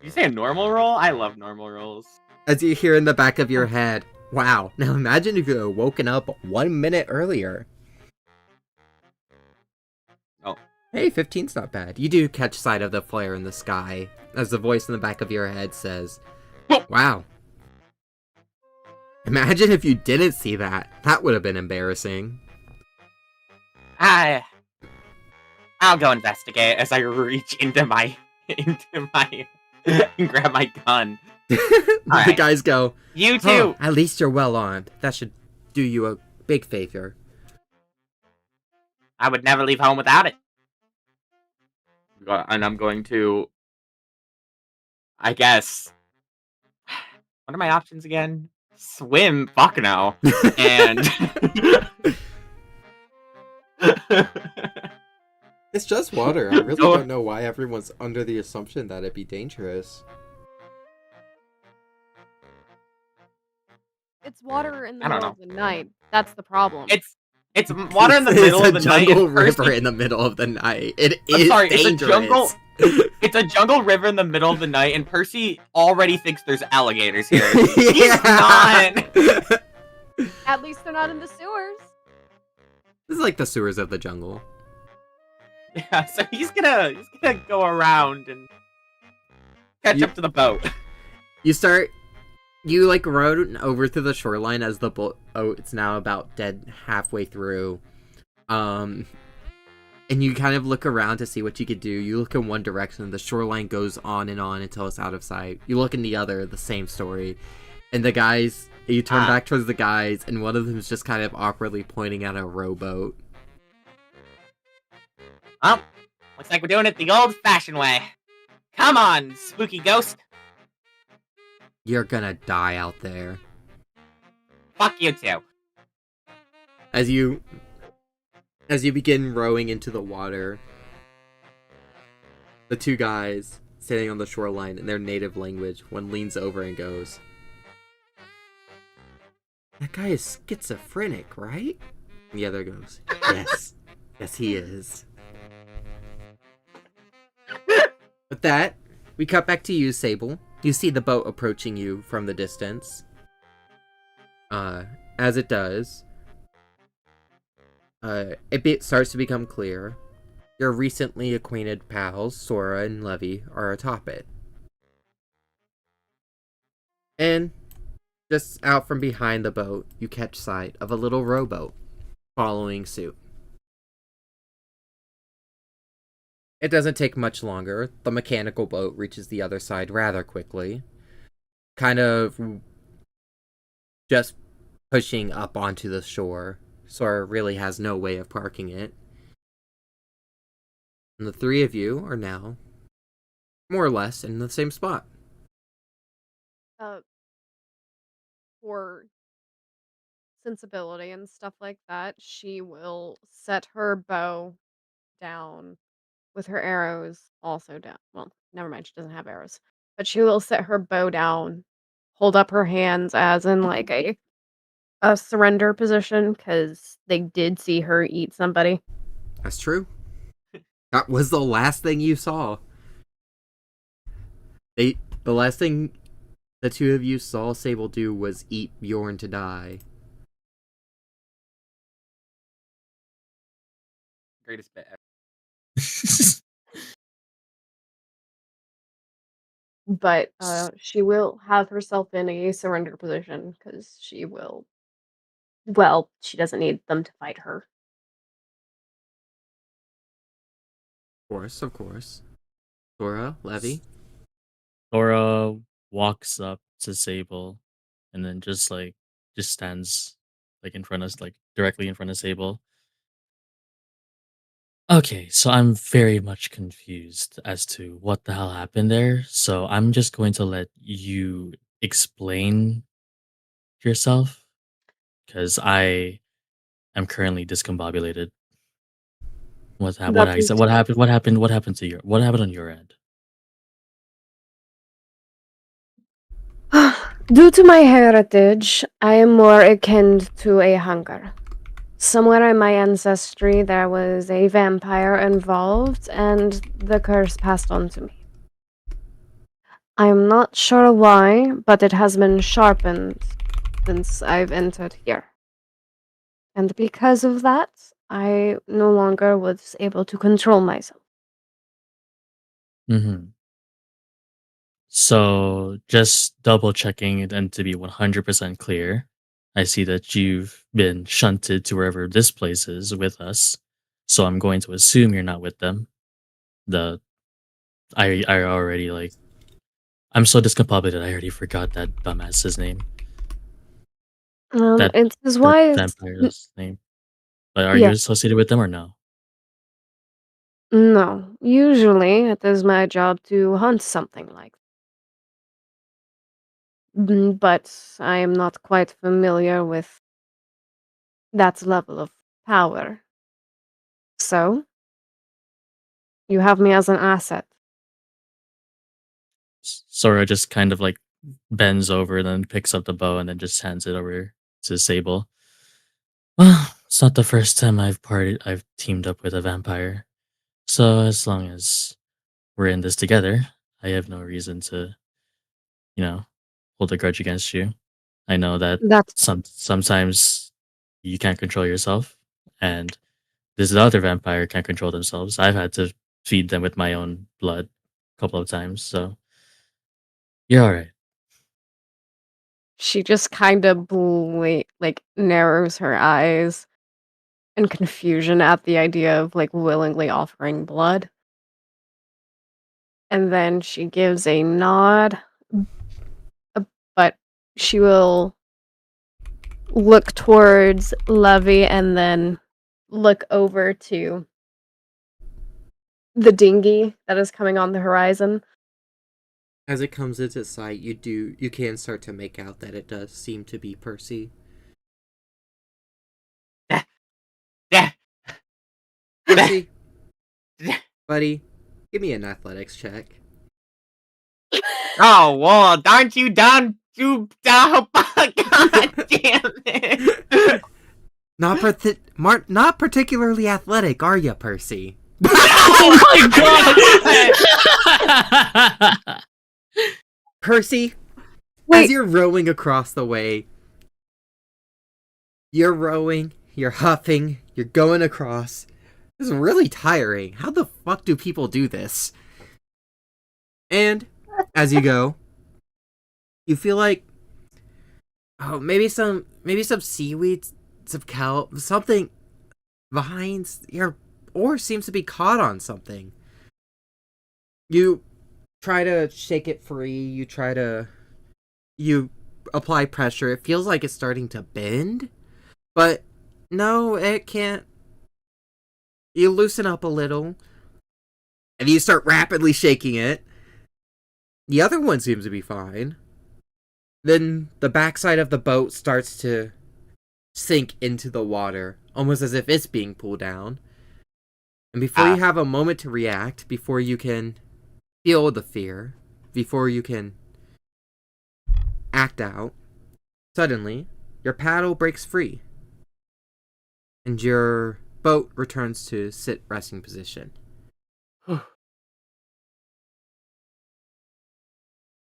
Speaker 2: you say a normal roll? I love normal rolls.
Speaker 1: As you hear in the back of your head, wow, now imagine if you had woken up 1 minute earlier.
Speaker 2: Oh.
Speaker 1: Hey, 15's not bad. You do catch sight of the flare in the sky, as the voice in the back of your head says, wow. Imagine if you didn't see that. That would have been embarrassing.
Speaker 2: I'll go investigate as I reach into my and grab my gun.
Speaker 1: The
Speaker 2: Alright.
Speaker 1: guys go,
Speaker 2: You too.
Speaker 1: "Oh, at least you're well armed. That should do you a big favor."
Speaker 2: I would never leave home without it. And I'm going to, I guess. What are my options again? Swim? Fuck no. And
Speaker 1: It's just water. I really
Speaker 2: Oh.
Speaker 1: don't know why everyone's under the assumption that it'd be dangerous.
Speaker 3: It's water in the
Speaker 2: I don't
Speaker 3: middle of the night. That's the problem.
Speaker 2: it's water in the middle of the
Speaker 1: It's
Speaker 2: night.
Speaker 1: a jungle
Speaker 2: and
Speaker 1: river
Speaker 2: Percy-
Speaker 1: in the middle of the night. It
Speaker 2: I'm
Speaker 1: is
Speaker 2: sorry,
Speaker 1: dangerous.
Speaker 2: It's a jungle river in the middle of the night, and Percy already thinks there's alligators here. He's
Speaker 1: Yeah.
Speaker 2: not.
Speaker 3: At least they're not in the sewers.
Speaker 1: This is like the sewers of the jungle.
Speaker 2: Yeah, so he's gonna go around and catch up to the boat.
Speaker 1: You like rode over to the shoreline as the boat. Oh, it's now about dead halfway through. And you kind of look around to see what you could do. You look in one direction, the shoreline goes on and on until it's out of sight. You look in the other, the same story. And the guys, you turn back towards the guys, and one of them is just kind of awkwardly pointing at a rowboat.
Speaker 2: Well, looks like we're doing it the old-fashioned way. Come on, spooky ghost.
Speaker 1: You're gonna die out there.
Speaker 2: Fuck you too.
Speaker 1: As you begin rowing into the water, the two guys standing on the shoreline in their native language, one leans over and goes, That guy is schizophrenic, right? And the other goes, yes. Yes, he is. With that, we cut back to you, Sable. You see the boat approaching you from the distance. As it does, it starts to become clear. Your recently acquainted pals, Sora and Levy, are atop it. And just out from behind the boat, you catch sight of a little rowboat following suit. It doesn't take much longer. The mechanical boat reaches the other side rather quickly. Kind of just pushing up onto the shore. Sora really has no way of parking it. And the three of you are now more or less in the same spot.
Speaker 3: For sensibility and stuff like that, she will set her bow down with her arrows also down. Well, never mind, she doesn't have arrows. But she will set her bow down, hold up her hands as in like a surrender position because they did see her eat somebody.
Speaker 1: That's true. That was the last thing you saw. The last thing the two of you saw Sable do was eat Bjorn to die.
Speaker 2: Greatest bit ever.
Speaker 3: But she will have herself in a surrender position because she will. Well, she doesn't need them to fight her.
Speaker 1: Of course. Sora, Levy.
Speaker 4: Sora walks up to Sable and then just stands like in front of like directly in front of Sable. Okay, so I'm very much confused as to what the hell happened there. So I'm just going to let you explain yourself because I am currently discombobulated. What
Speaker 3: That
Speaker 4: I
Speaker 3: is
Speaker 4: said? What happened to what happened on your end?
Speaker 3: Due to my heritage, I am more akin to a hunter. Somewhere in my ancestry, there was a vampire involved, and the curse passed on to me. I am not sure why, but it has been sharpened since I've entered here. And because of that, I no longer was able to control myself.
Speaker 4: Mm-hmm. So just double checking it and to be 100% clear, I see that you've been shunted to wherever this place is with us. So I'm going to assume you're not with them. The I already like I'm so discombobulated. I already forgot that dumbass's name. That
Speaker 3: It is
Speaker 4: the
Speaker 3: why
Speaker 4: vampire's name. But are you
Speaker 3: yeah,
Speaker 4: associated with them or no?
Speaker 3: no. Usually, it is my job to hunt something like but I am not quite familiar with that level of power. So, you have me as an asset.
Speaker 4: Sora just kind of like bends over and then picks up the bow and then just hands it over to Sable. Well, it's not the first time I've teamed up with a vampire. So as long as we're in this together, I have no reason to, you know, hold a grudge against you. I know that
Speaker 3: That's
Speaker 4: sometimes you can't control yourself, and this other vampire can't control themselves. I've had to feed them with my own blood a couple of times, so you're all right.
Speaker 3: she just kind of like narrows her eyes in confusion at the idea of like willingly offering blood. And then she gives a nod, but she will look towards Levy and then look over to the dinghy that is coming on the horizon.
Speaker 1: As it comes into sight, you can start to make out that it does seem to be Percy.
Speaker 2: Yeah.
Speaker 1: Percy, buddy, give me an athletics check.
Speaker 2: Oh, well, aren't you done God damn it!
Speaker 1: Not particularly athletic, are you, Percy?
Speaker 4: Oh my god!
Speaker 1: Percy,
Speaker 5: Wait.
Speaker 1: as you're rowing across the way, you're rowing, you're huffing, you're going across. This is really tiring. How the fuck do people do this? And as you go, you feel like, oh, maybe some seaweed, some kelp, something behind your oar seems to be caught on something. You try to shake it free. You apply pressure. It feels like it's starting to bend, but no, it can't. You loosen up a little, and you start rapidly shaking it. The other one seems to be fine. Then the backside of the boat starts to sink into the water, almost as if it's being pulled down. And before you have a moment to react, before you can feel the fear, before you can act out, suddenly your paddle breaks free. And your boat returns to sit resting position.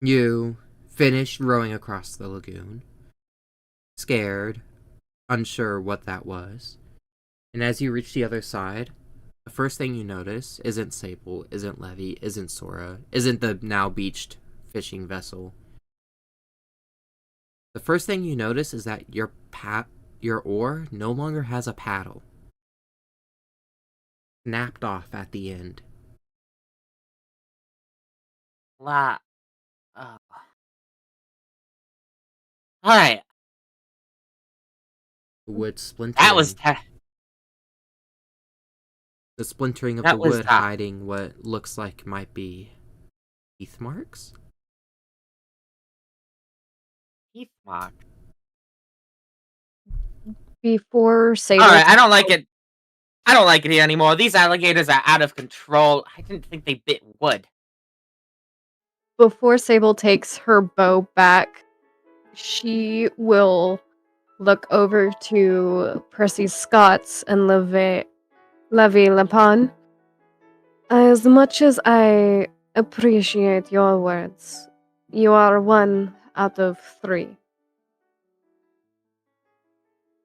Speaker 1: You finish rowing across the lagoon, scared, unsure what that was. And as you reach the other side, the first thing you notice isn't Sable, isn't Levy, isn't Sora, isn't the now beached fishing vessel. The first thing you notice is that your oar no longer has a paddle. Snapped off at the end.
Speaker 2: Alright.
Speaker 1: The wood splintering.
Speaker 2: That was
Speaker 1: the splintering of
Speaker 2: that
Speaker 1: the
Speaker 2: was
Speaker 1: wood
Speaker 2: tough.
Speaker 1: hiding what looks like might be teeth marks?
Speaker 2: Teeth mark.
Speaker 3: Before Sable.
Speaker 2: Alright, I don't like it. I don't like it here anymore. These alligators are out of control. I didn't think they bit wood.
Speaker 3: Before Sable takes her bow back, she will look over to Percy Scots and Levy Lapon. As much as I appreciate your words, you are 1 out of 3.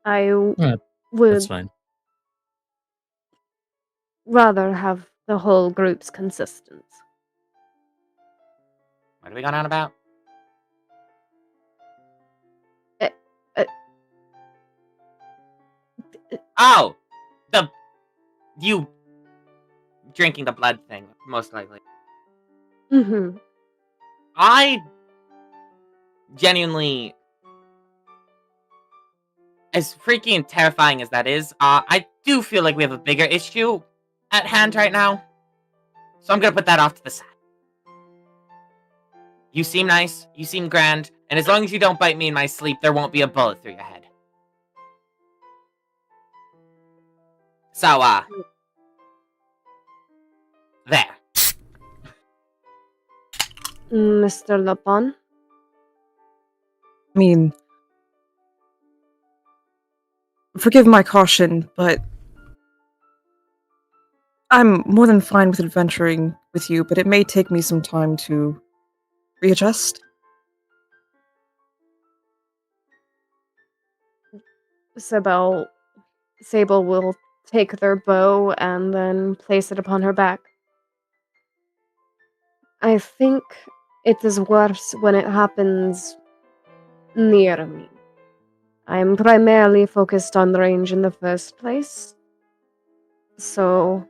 Speaker 3: I
Speaker 4: Yeah,
Speaker 3: would
Speaker 4: That's fine.
Speaker 3: rather have the whole group's consistent.
Speaker 2: What are we going on about? Oh! You drinking the blood thing, most likely.
Speaker 3: Mm-hmm.
Speaker 2: I genuinely, as freaky and terrifying as that is, I do feel like we have a bigger issue at hand right now. So I'm gonna put that off to the side. You seem nice, you seem grand, and as long as you don't bite me in my sleep, there won't be a bullet through your head. So, there.
Speaker 3: Mr. Lapon?
Speaker 5: I mean, forgive my caution, but I'm more than fine with adventuring with you, but it may take me some time to readjust.
Speaker 3: Sable will take their bow and then place it upon her back. I think it is worse when it happens near me. I'm primarily focused on the range in the first place. So,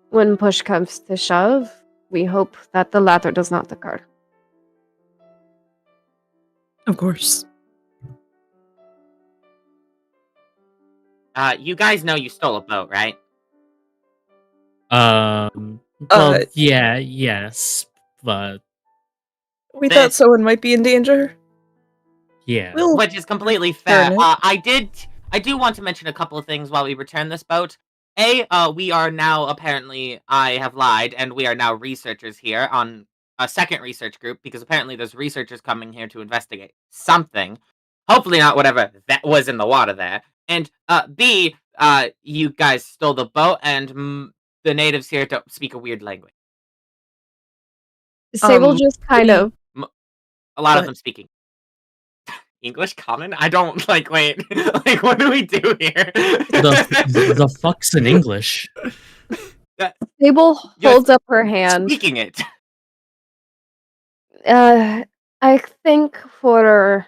Speaker 3: when push comes to shove, we hope that the latter does not occur.
Speaker 5: Of course.
Speaker 2: You guys know you stole a boat, right?
Speaker 4: Well, yes, but
Speaker 5: We thought someone might be in danger.
Speaker 4: yeah.
Speaker 5: We'll
Speaker 2: Which is completely fair.
Speaker 5: turn it.
Speaker 2: I do want to mention a couple of things while we return this boat. We are now apparently, I have lied, and we are now researchers here on a second research group because apparently there's researchers coming here to investigate something. Hopefully not whatever that was in the water there. And B, you guys stole the boat, and the natives here don't speak a weird language.
Speaker 3: Sable just kind of.
Speaker 2: A lot of
Speaker 5: What?
Speaker 2: them speaking English common. I don't like. Wait, like what do we do here?
Speaker 4: The fuck's in English?
Speaker 3: Sable
Speaker 2: You're
Speaker 3: holds up her hand.
Speaker 2: speaking it.
Speaker 3: I think for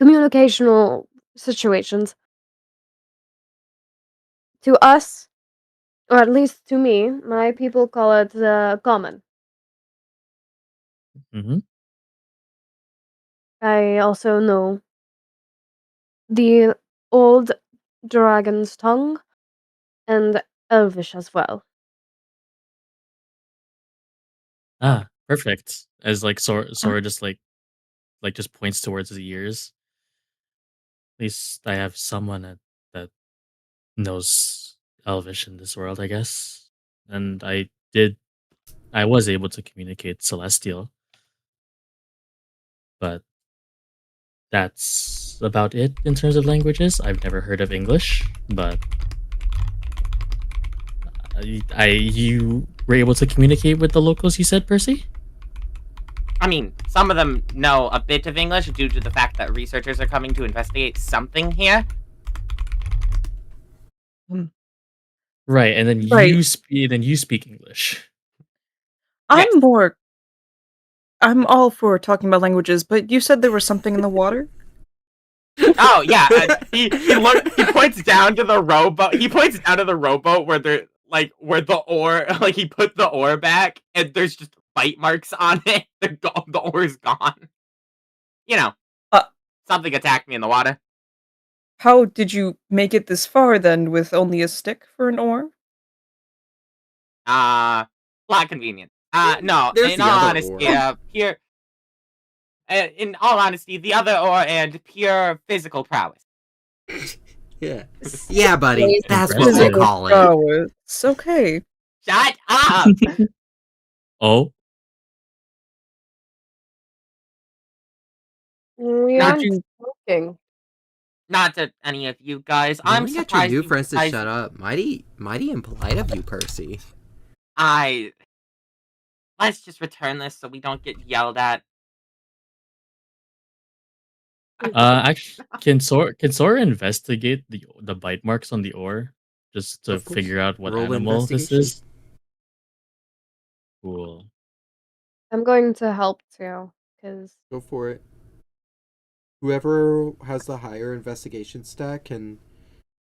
Speaker 3: communicational situations, to us, or at least to me, my people call it common.
Speaker 4: Hmm.
Speaker 3: I also know the old dragon's tongue and Elvish as well.
Speaker 4: Ah, perfect. As like Sora just like just points towards his ears. At least I have someone that knows Elvish in this world, I guess. And I was able to communicate Celestial, but that's about it in terms of languages. I've never heard of English, but you were able to communicate with the locals, you said, Percy?
Speaker 2: I mean, some of them know a bit of English due to the fact that researchers are coming to investigate something here.
Speaker 4: Right, and then
Speaker 5: Right.
Speaker 4: you speak English.
Speaker 5: I'm
Speaker 2: Yes.
Speaker 5: I'm all for talking about languages, but you said there was something in the water?
Speaker 2: Oh yeah, he points down to the rowboat. He points down to the rowboat where where the oar, like he put the oar back, and there's just bite marks on it. The oar's gone. You know,
Speaker 5: Uh,
Speaker 2: something attacked me in the water.
Speaker 5: How did you make it this far then with only a stick for an oar?
Speaker 2: Lot convenient. No,
Speaker 1: There's
Speaker 2: in
Speaker 1: the
Speaker 2: all
Speaker 1: other
Speaker 2: honesty,
Speaker 1: oar.
Speaker 2: pure. In all honesty, the other oar and pure physical prowess.
Speaker 1: Yeah. Yeah, buddy.
Speaker 3: Lazy
Speaker 1: That's what we
Speaker 4: Impressive.
Speaker 1: call it.
Speaker 5: Oh, it's okay.
Speaker 2: Shut up!
Speaker 4: Oh,
Speaker 3: We
Speaker 2: Not
Speaker 3: aren't
Speaker 2: you.
Speaker 3: smoking.
Speaker 2: Not to any of you guys. I'm
Speaker 1: Yelling at your
Speaker 2: surprised
Speaker 1: new
Speaker 2: you
Speaker 1: friends to
Speaker 2: guys.
Speaker 1: shut up. Mighty impolite of you, Percy.
Speaker 2: Let's just return this so we don't get yelled at.
Speaker 4: actually, can Sora investigate the bite marks on the oar just to
Speaker 1: Of course.
Speaker 4: figure out what
Speaker 1: Roll
Speaker 4: animal this
Speaker 1: investigation.
Speaker 4: is? Cool.
Speaker 3: I'm going to help too, because
Speaker 1: Go for it. Whoever has the higher investigation stat can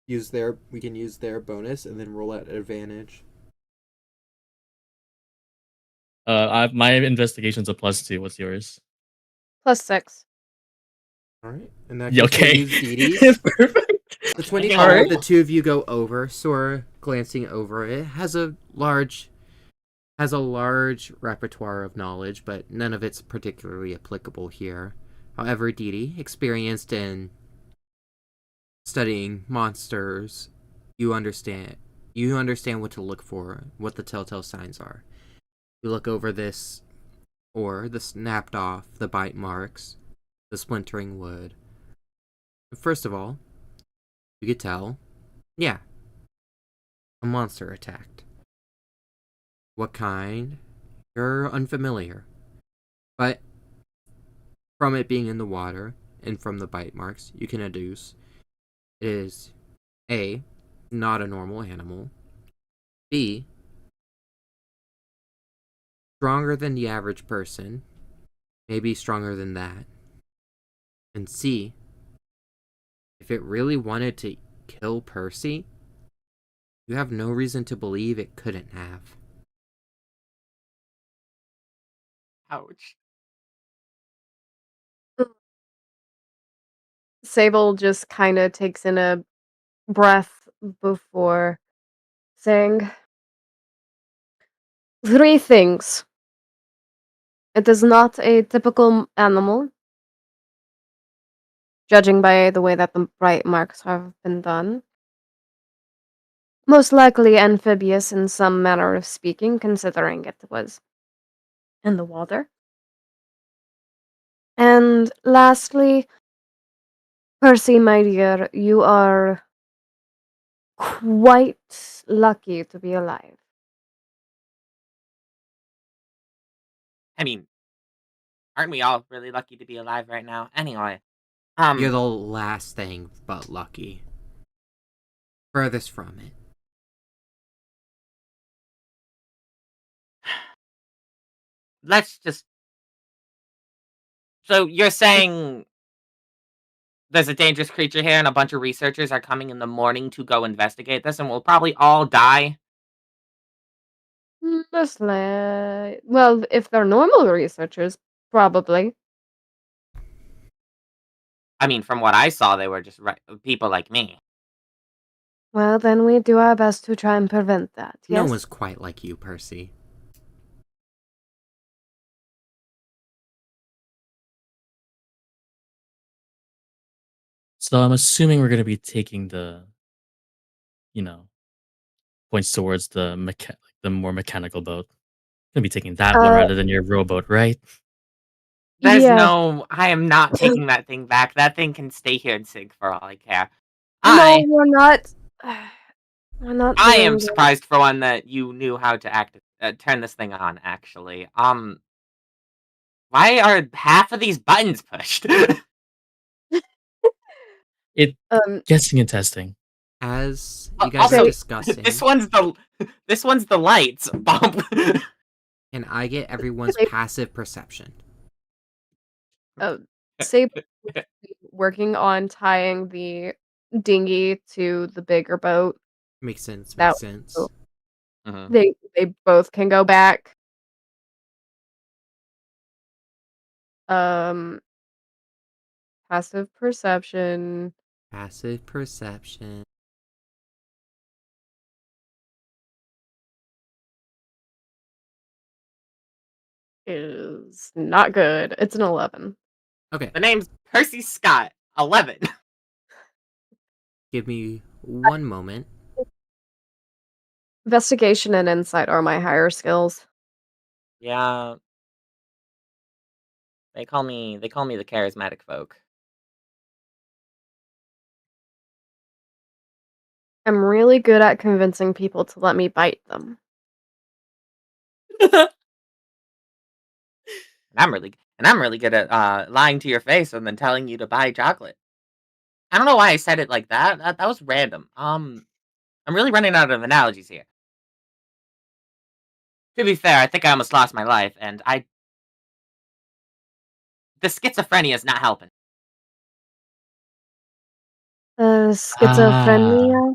Speaker 1: we can use their bonus and then roll at advantage.
Speaker 4: My investigation's a +2. What's yours?
Speaker 3: +6.
Speaker 1: Alright. In that
Speaker 4: Yeah,
Speaker 1: case, we'll
Speaker 4: okay.
Speaker 1: use Dee
Speaker 4: Perfect.
Speaker 1: The 20
Speaker 5: Alright.
Speaker 1: the two of you go over. Sora, glancing over it, has a large repertoire of knowledge, but none of it's particularly applicable here. However, Dee, experienced in studying monsters, you understand what to look for, what the telltale signs are. You look over this, or the snapped off, the bite marks, the splintering wood. First of all, you could tell, yeah, a monster attacked. What kind? You're unfamiliar. But from it being in the water and from the bite marks, you can deduce it is A, not a normal animal, B, stronger than the average person, maybe stronger than that, and C, if it really wanted to kill Percy, you have no reason to believe it couldn't have.
Speaker 2: Ouch.
Speaker 3: Sable just kind of takes in a breath before saying 3 things. It is not a typical animal, judging by the way that the bite marks have been done. Most likely amphibious in some manner of speaking, considering it was in the water. And lastly, Percy, my dear, you are quite lucky to be alive.
Speaker 2: I mean, aren't we all really lucky to be alive right now? Anyway,
Speaker 1: You're the last thing but lucky. Furthest from it.
Speaker 2: let's just. So you're saying there's a dangerous creature here, and a bunch of researchers are coming in the morning to go investigate this, and we'll probably all die?
Speaker 3: Well, if they're normal researchers, probably.
Speaker 2: I mean, from what I saw, they were just people like me.
Speaker 3: Well, then we do our best to try and prevent that, yes?
Speaker 1: No one's quite like you, Percy.
Speaker 4: So I'm assuming we're gonna be taking the, you know, points towards the more mechanical boat. Gonna be taking that one
Speaker 3: Uh,
Speaker 4: rather than your rowboat, right?
Speaker 2: There's
Speaker 3: yes.
Speaker 2: no. I am not taking that thing back. That thing can stay here and sink for all I care.
Speaker 3: No, we're not. We're not
Speaker 2: I
Speaker 3: doing
Speaker 2: am
Speaker 3: this.
Speaker 2: surprised for one that you knew how to turn this thing on. Actually, why are half of these buttons pushed?
Speaker 4: It
Speaker 3: Um,
Speaker 4: guessing and testing.
Speaker 1: As you guys
Speaker 2: Also,
Speaker 1: are discussing,
Speaker 2: this one's the lights. Bump.
Speaker 1: can I get everyone's
Speaker 3: Say-
Speaker 1: passive perception?
Speaker 3: say working on tying the dinghy to the bigger boat.
Speaker 1: Makes sense,
Speaker 3: That-
Speaker 1: makes sense.
Speaker 3: oh.
Speaker 2: Mhm.
Speaker 3: They both can go back. Passive perception
Speaker 1: Passive perception.
Speaker 3: is not good. It's an 11.
Speaker 1: Okay,
Speaker 2: The name's Percy Scott. 11.
Speaker 1: give me one moment.
Speaker 3: Investigation and insight are my higher skills.
Speaker 2: Yeah. They call me the charismatic folk.
Speaker 3: I'm really good at convincing people to let me bite them.
Speaker 2: And I'm really good at lying to your face and then telling you to buy chocolate. I don't know why I said it like that. That was random. I'm really running out of analogies here. To be fair, I think I almost lost my life, and the schizophrenia is not helping.
Speaker 3: Schizophrenia?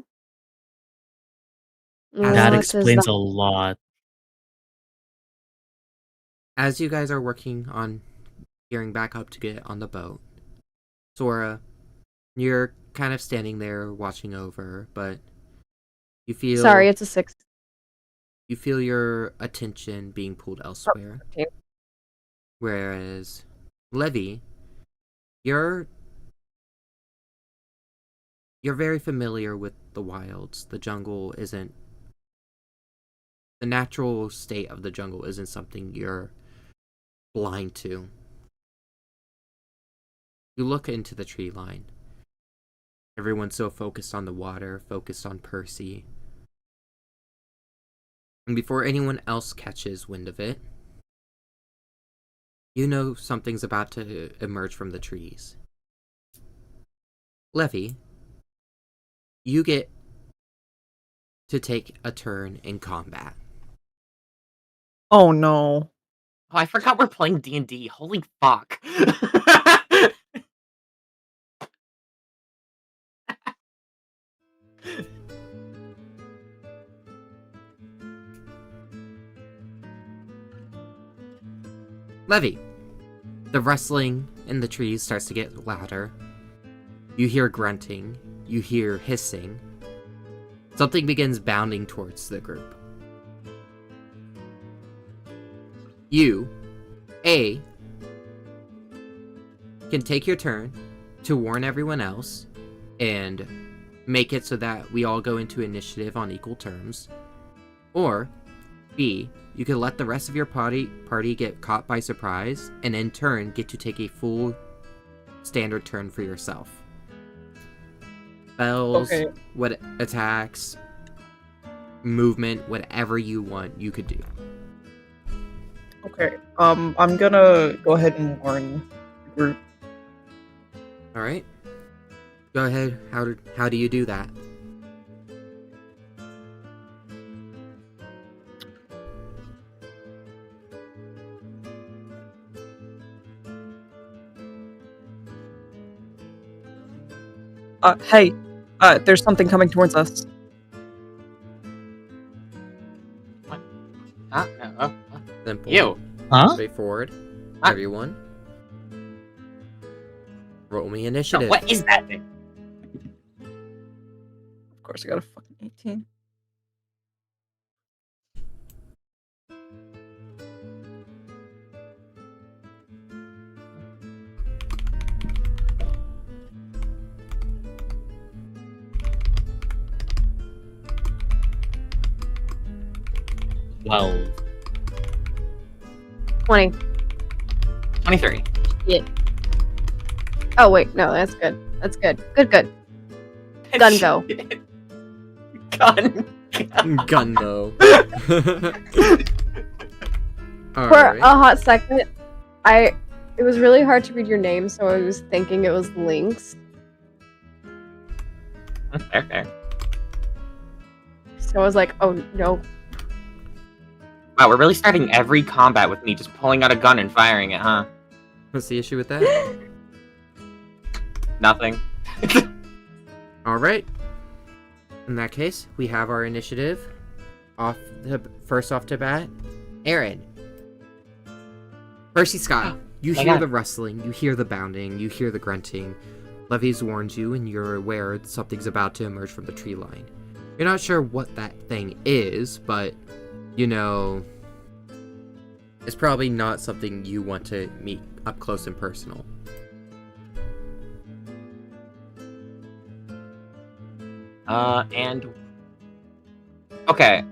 Speaker 4: That
Speaker 3: What is
Speaker 4: explains
Speaker 3: that?
Speaker 4: a lot.
Speaker 1: As you guys are working on gearing back up to get on the boat, Sora, you're kind of standing there watching over, but you feel
Speaker 3: Sorry, it's a 6.
Speaker 1: you feel your attention being pulled elsewhere.
Speaker 3: 13.
Speaker 1: Whereas Levy, you're very familiar with the wilds. The jungle isn't the natural state of the jungle isn't something you're blind to. You look into the tree line. Everyone's so focused on the water, focused on Percy. And before anyone else catches wind of it, you know something's about to emerge from the trees. Levy, you get to take a turn in combat.
Speaker 5: Oh no.
Speaker 2: Oh, I forgot we're playing D&D. Holy fuck.
Speaker 1: Levy, the rustling in the trees starts to get louder. You hear grunting. You hear hissing. Something begins bounding towards the group. You, A, can take your turn to warn everyone else and make it so that we all go into initiative on equal terms. Or, B, you could let the rest of your party get caught by surprise, and in turn get to take a full standard turn for yourself. Spells,
Speaker 5: Okay.
Speaker 1: what attacks, movement, whatever you want, you could do.
Speaker 5: Okay. I'm gonna go ahead and warn the group.
Speaker 1: All right. Go ahead. How do you do that?
Speaker 5: Hey, there's something coming towards us.
Speaker 1: Simple.
Speaker 2: You.
Speaker 4: Huh?
Speaker 1: Straightforward.
Speaker 2: Huh?
Speaker 1: Everyone. Roll me
Speaker 2: No,
Speaker 1: initiative.
Speaker 2: what is that thing?
Speaker 5: Of course, I got a fucking 18.
Speaker 4: Well,
Speaker 3: 20.
Speaker 2: 23.
Speaker 3: Oh, wait. No, that's good. That's good. Good. Gun go.
Speaker 2: Gun.
Speaker 1: Gundo. All
Speaker 3: For
Speaker 1: right.
Speaker 3: a hot second, it was really hard to read your name, so I was thinking it was Lynx.
Speaker 2: Fair.
Speaker 3: So I was like, oh no.
Speaker 2: Wow, we're really starting every combat with me just pulling out a gun and firing it, huh?
Speaker 1: What's the issue with that?
Speaker 2: Nothing.
Speaker 1: All right. In that case, we have our initiative. First off to bat, Aaron. Percy Scott, you
Speaker 2: my
Speaker 1: hear
Speaker 2: God.
Speaker 1: the rustling, you hear the bounding, you hear the grunting. Levies warns you, and you're aware something's about to emerge from the tree line. You're not sure what that thing is, but you know, it's probably not something you want to meet up close and personal.
Speaker 2: And... Okay.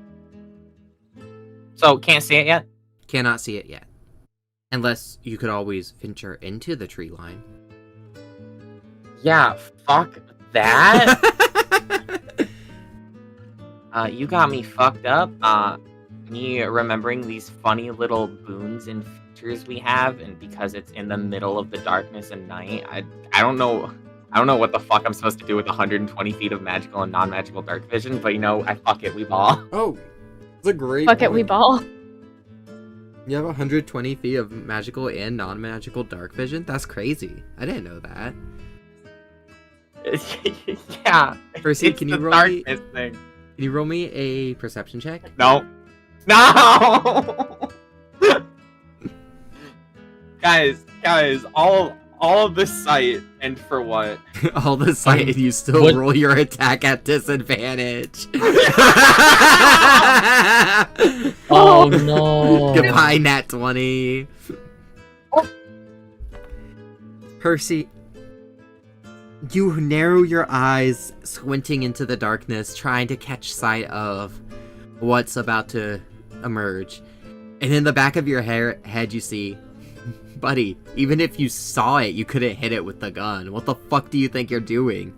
Speaker 2: So, can't see it yet?
Speaker 1: Cannot see it yet. Unless you could always venture into the tree line.
Speaker 2: Yeah, fuck that. You got me fucked up. Me remembering these funny little boons and features we have, and because it's in the middle of the darkness and night, I don't know what the fuck I'm supposed to do with 120 feet of magical and non-magical dark vision, but fuck it, we ball.
Speaker 1: Oh, it's a great
Speaker 3: Fuck it, we ball.
Speaker 1: You have 120 feet of magical and non-magical dark vision? That's crazy. I didn't know that.
Speaker 2: Yeah.
Speaker 1: Percy,
Speaker 2: It's
Speaker 1: can you
Speaker 2: the
Speaker 1: roll me?
Speaker 2: darkness thing.
Speaker 1: Can you roll me a perception check?
Speaker 2: No. No! guys, all of this sight, and for what?
Speaker 1: All the sight, you still
Speaker 4: what-
Speaker 1: roll your attack at disadvantage.
Speaker 4: oh no.
Speaker 1: Goodbye, Nat 20. Percy, you narrow your eyes, squinting into the darkness, trying to catch sight of what's about to emerge. And in the back of your head, you see, buddy, even if you saw it, you couldn't hit it with the gun. What the fuck do you think you're doing?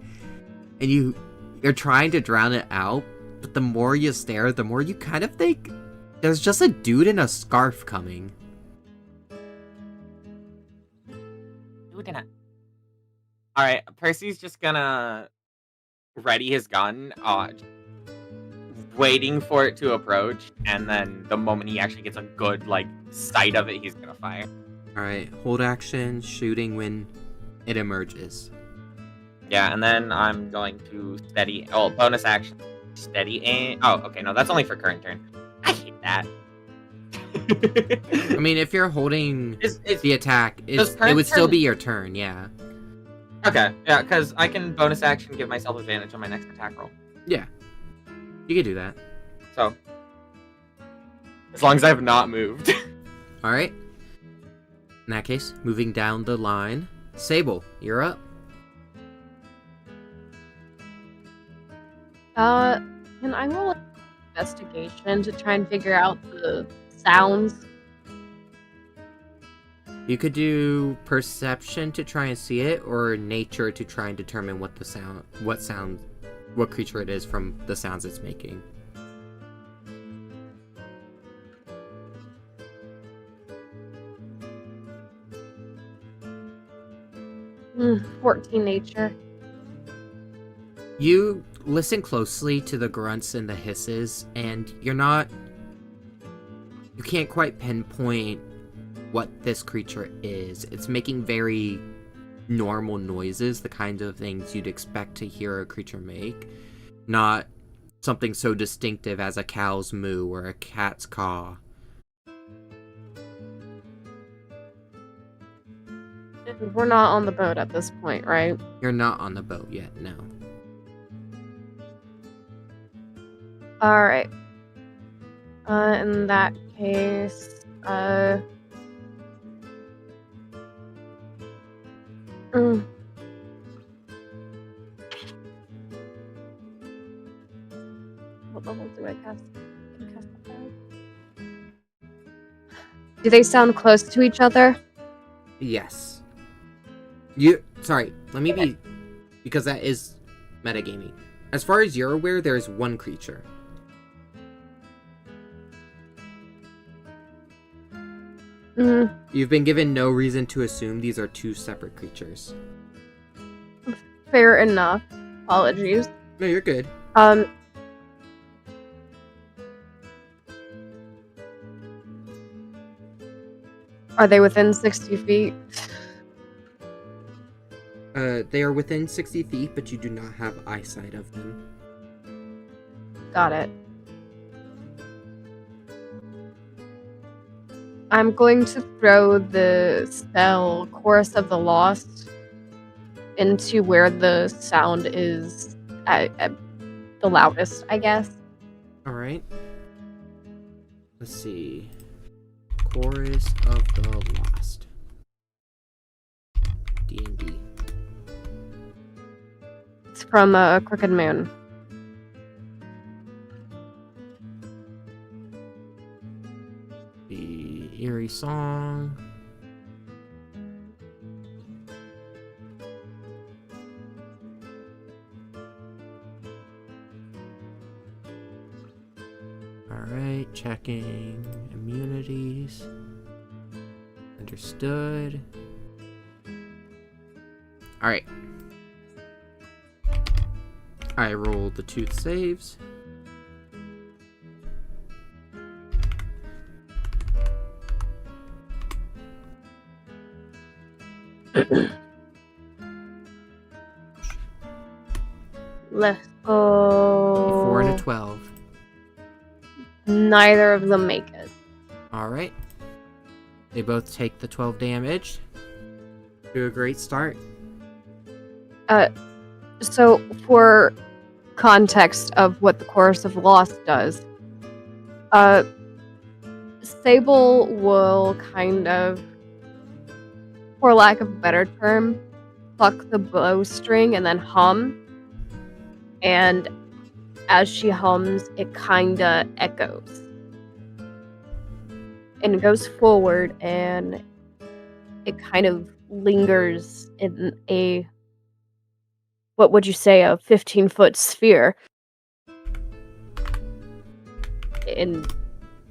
Speaker 1: And you're trying to drown it out, but the more you stare, the more you kind of think there's just a dude in a scarf coming.
Speaker 2: Alright, Percy's just gonna ready his gun, waiting for it to approach, and then the moment he actually gets a good, sight of it, he's gonna fire.
Speaker 1: Alright, hold action, shooting when it emerges.
Speaker 2: Yeah, and then I'm going to bonus action, steady aim. Oh, okay, no, that's only for current turn. I hate that.
Speaker 1: I mean, if you're holding
Speaker 2: Is
Speaker 1: the attack,
Speaker 2: does
Speaker 1: it
Speaker 2: current
Speaker 1: would still
Speaker 2: turn-
Speaker 1: be your turn, yeah.
Speaker 2: Okay, yeah, because I can bonus action give myself advantage on my next attack roll.
Speaker 1: Yeah. You can do that.
Speaker 2: So, as long as I have not moved.
Speaker 1: Alright. In that case, moving down the line, Sable, you're up.
Speaker 3: Can I roll an investigation to try and figure out the sounds?
Speaker 1: You could do perception to try and see it, or nature to try and determine what creature it is from the sounds it's making.
Speaker 3: 14 nature.
Speaker 1: You listen closely to the grunts and the hisses, and you can't quite pinpoint what this creature is. It's making very normal noises, the kind of things you'd expect to hear a creature make, not something so distinctive as a cow's moo or a cat's caw.
Speaker 3: We're not on the boat at this point, right?
Speaker 1: You're not on the boat yet, no.
Speaker 3: Alright. In that case, What level do I cast? Can I cast the fire? Do they sound close to each other?
Speaker 1: Yes. Sorry, let me be... Because that is metagaming. As far as you're aware, there's one creature. You've been given no reason to assume these are two separate creatures.
Speaker 3: Fair enough. Apologies.
Speaker 1: No, you're good.
Speaker 3: Are they within 60 feet?
Speaker 1: They are within 60 feet, but you do not have eyesight of them.
Speaker 3: Got it. I'm going to throw the spell Chorus of the Lost into where the sound is at the loudest, I guess.
Speaker 1: Alright. Let's see. Chorus of the Lost. D&D.
Speaker 3: It's from Crooked Moon.
Speaker 1: The eerie song. Alright, checking immunities. Understood. Alright. I rolled the tooth saves.
Speaker 3: Let's go.
Speaker 1: 4 and a 12.
Speaker 3: Neither of them make it.
Speaker 1: Alright. They both take the 12 damage. Do a great start.
Speaker 3: So for context of what the Chorus of Lost does, Sable will kind of, for lack of a better term, pluck the bowstring and then hum. And as she hums, it kinda echoes. And it goes forward and it kind of lingers in a, what would you say, a 15-foot sphere. And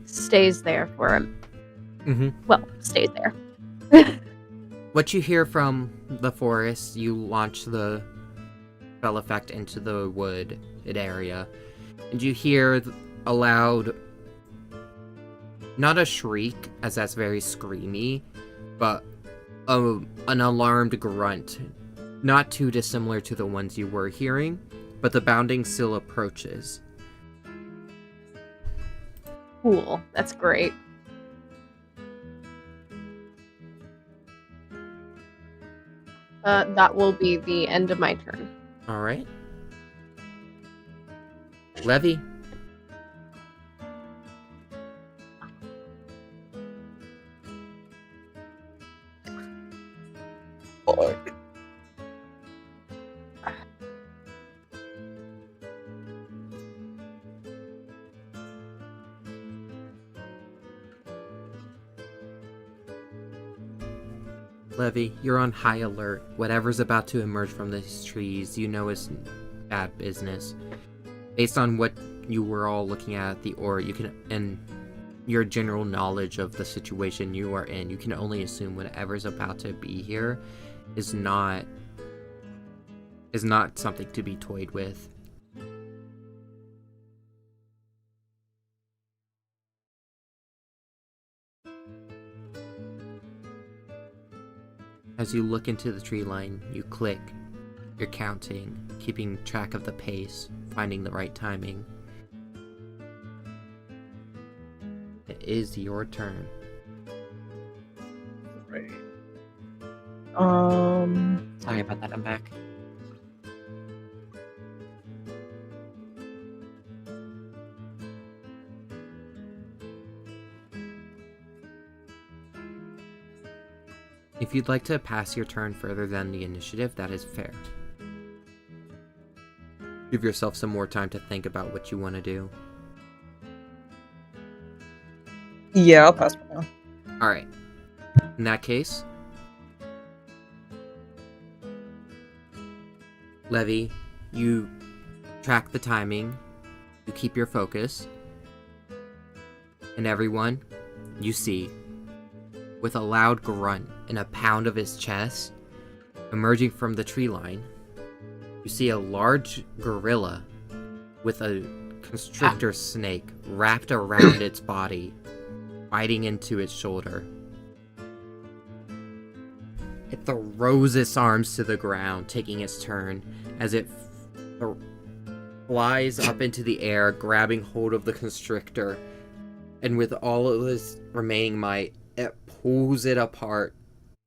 Speaker 3: stays there for him. Well, stays there.
Speaker 1: What you hear from the forest, you launch the spell effect into the wooded area, and you hear a loud, not a shriek, as that's very screamy, but an alarmed grunt, not too dissimilar to the ones you were hearing, but the bounding still approaches.
Speaker 3: Cool. That's great. That will be the end of my turn.
Speaker 1: Alright. Levy. Levy, you're on high alert. Whatever's about to emerge from these trees, you know is bad business. Based on what you were all looking at the ore, you can, and your general knowledge of the situation you are in, you can only assume whatever's about to be here is not something to be toyed with. As you look into the tree line, you click. You're counting, keeping track of the pace, finding the right timing. It is your turn.
Speaker 2: Right.
Speaker 5: Um,
Speaker 2: Sorry about that. I'm back.
Speaker 1: If you'd like to pass your turn further than the initiative, that is fair. Give yourself some more time to think about what you want to do.
Speaker 5: yeah, I'll pass for now.
Speaker 1: Alright. In that case, Levy, you track the timing, you keep your focus, and everyone, you see, with a loud grunt and a pound of his chest, emerging from the tree line, you see a large gorilla with a constrictor snake wrapped around its body, biting into its shoulder. It throws its arms to the ground, taking its turn, as it flies up into the air, grabbing hold of the constrictor, and with all of its remaining might, it pulls it apart,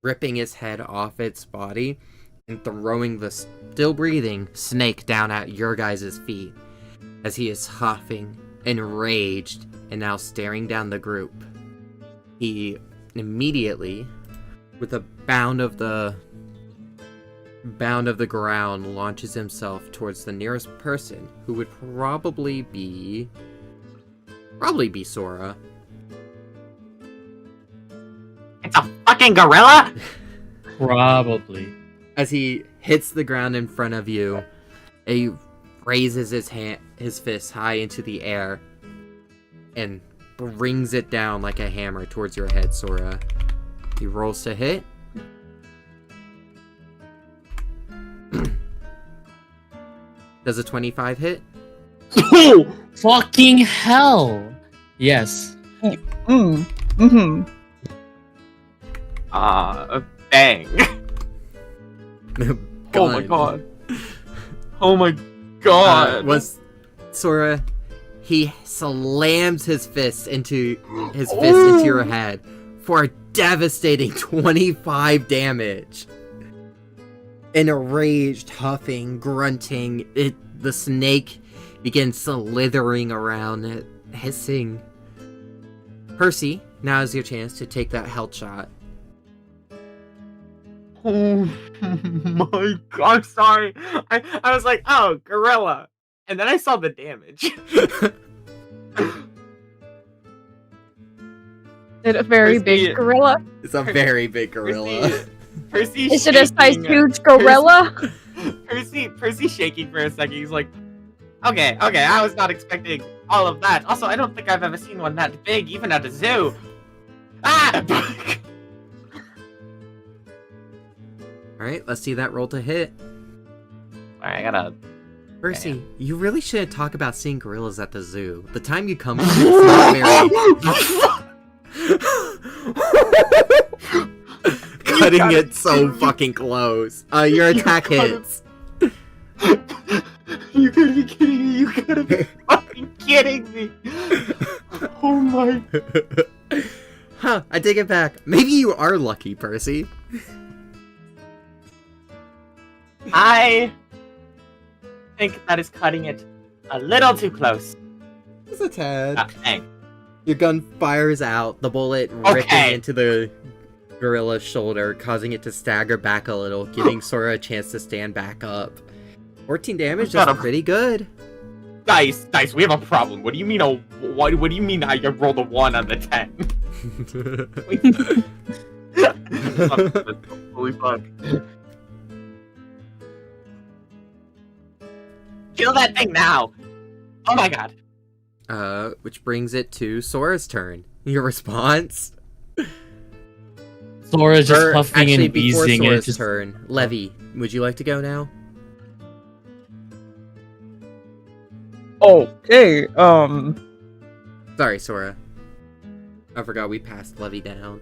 Speaker 1: ripping its head off its body, and throwing the still breathing snake down at your guys' feet, as he is huffing, enraged, and now staring down the group. He immediately, with a bound of the ground, launches himself towards the nearest person, who would probably be Sora.
Speaker 2: It's a fucking gorilla?
Speaker 4: Probably.
Speaker 1: As he hits the ground in front of you, he raises his fist high into the air and brings it down like a hammer towards your head, Sora. He rolls to hit. Does a 25 hit?
Speaker 4: Oh, fucking hell! Yes.
Speaker 5: Mm-hmm.
Speaker 2: Bang. Oh my
Speaker 1: Gun.
Speaker 2: god. Oh my god.
Speaker 1: Sora, he slams his fist into your head for a devastating 25 damage. Enraged, huffing, grunting, the snake begins slithering around it, hissing. Percy, now is your chance to take that health shot.
Speaker 2: Oh my god, sorry. I was like, oh, gorilla. And then I saw the damage.
Speaker 3: Is it a very
Speaker 2: Percy-
Speaker 3: big gorilla?
Speaker 1: It's a very big gorilla.
Speaker 2: Percy
Speaker 3: Is it a size
Speaker 2: shaking,
Speaker 3: huge gorilla?
Speaker 2: Percy shaking for a second. He's like, okay, I was not expecting all of that. Also, I don't think I've ever seen one that big, even at a zoo. Ah!
Speaker 1: Alright, let's see that roll to hit.
Speaker 2: Alright, I gotta...
Speaker 1: Percy, you really shouldn't talk about seeing gorillas at the zoo. The time you come it's not very... Cutting it so fucking close. Your attack hits.
Speaker 2: You gotta be kidding me. You gotta be fucking kidding me. Oh my...
Speaker 1: Huh, I take it back. Maybe you are lucky, Percy.
Speaker 2: I think that is cutting it a little too close.
Speaker 1: Just a tad.
Speaker 2: Dang.
Speaker 1: Your gun fires out, the bullet ripping into the gorilla's shoulder, causing it to stagger back a little, giving Sora a chance to stand back up. 14 damage, that's pretty good.
Speaker 2: Dice, we have a problem. What do you mean what do you mean I rolled a 1 on the 10?
Speaker 5: Holy fuck.
Speaker 2: Kill that thing now! Oh my god.
Speaker 1: Which brings it to Sora's turn. Your response?
Speaker 4: Sora's just
Speaker 1: Or,
Speaker 4: huffing
Speaker 1: actually,
Speaker 4: and
Speaker 1: before
Speaker 4: wheezing. And
Speaker 1: Sora's
Speaker 4: it's just...
Speaker 1: turn, Levy, would you like to go now?
Speaker 5: Okay,
Speaker 1: Sorry, Sora. I forgot we passed Levy down.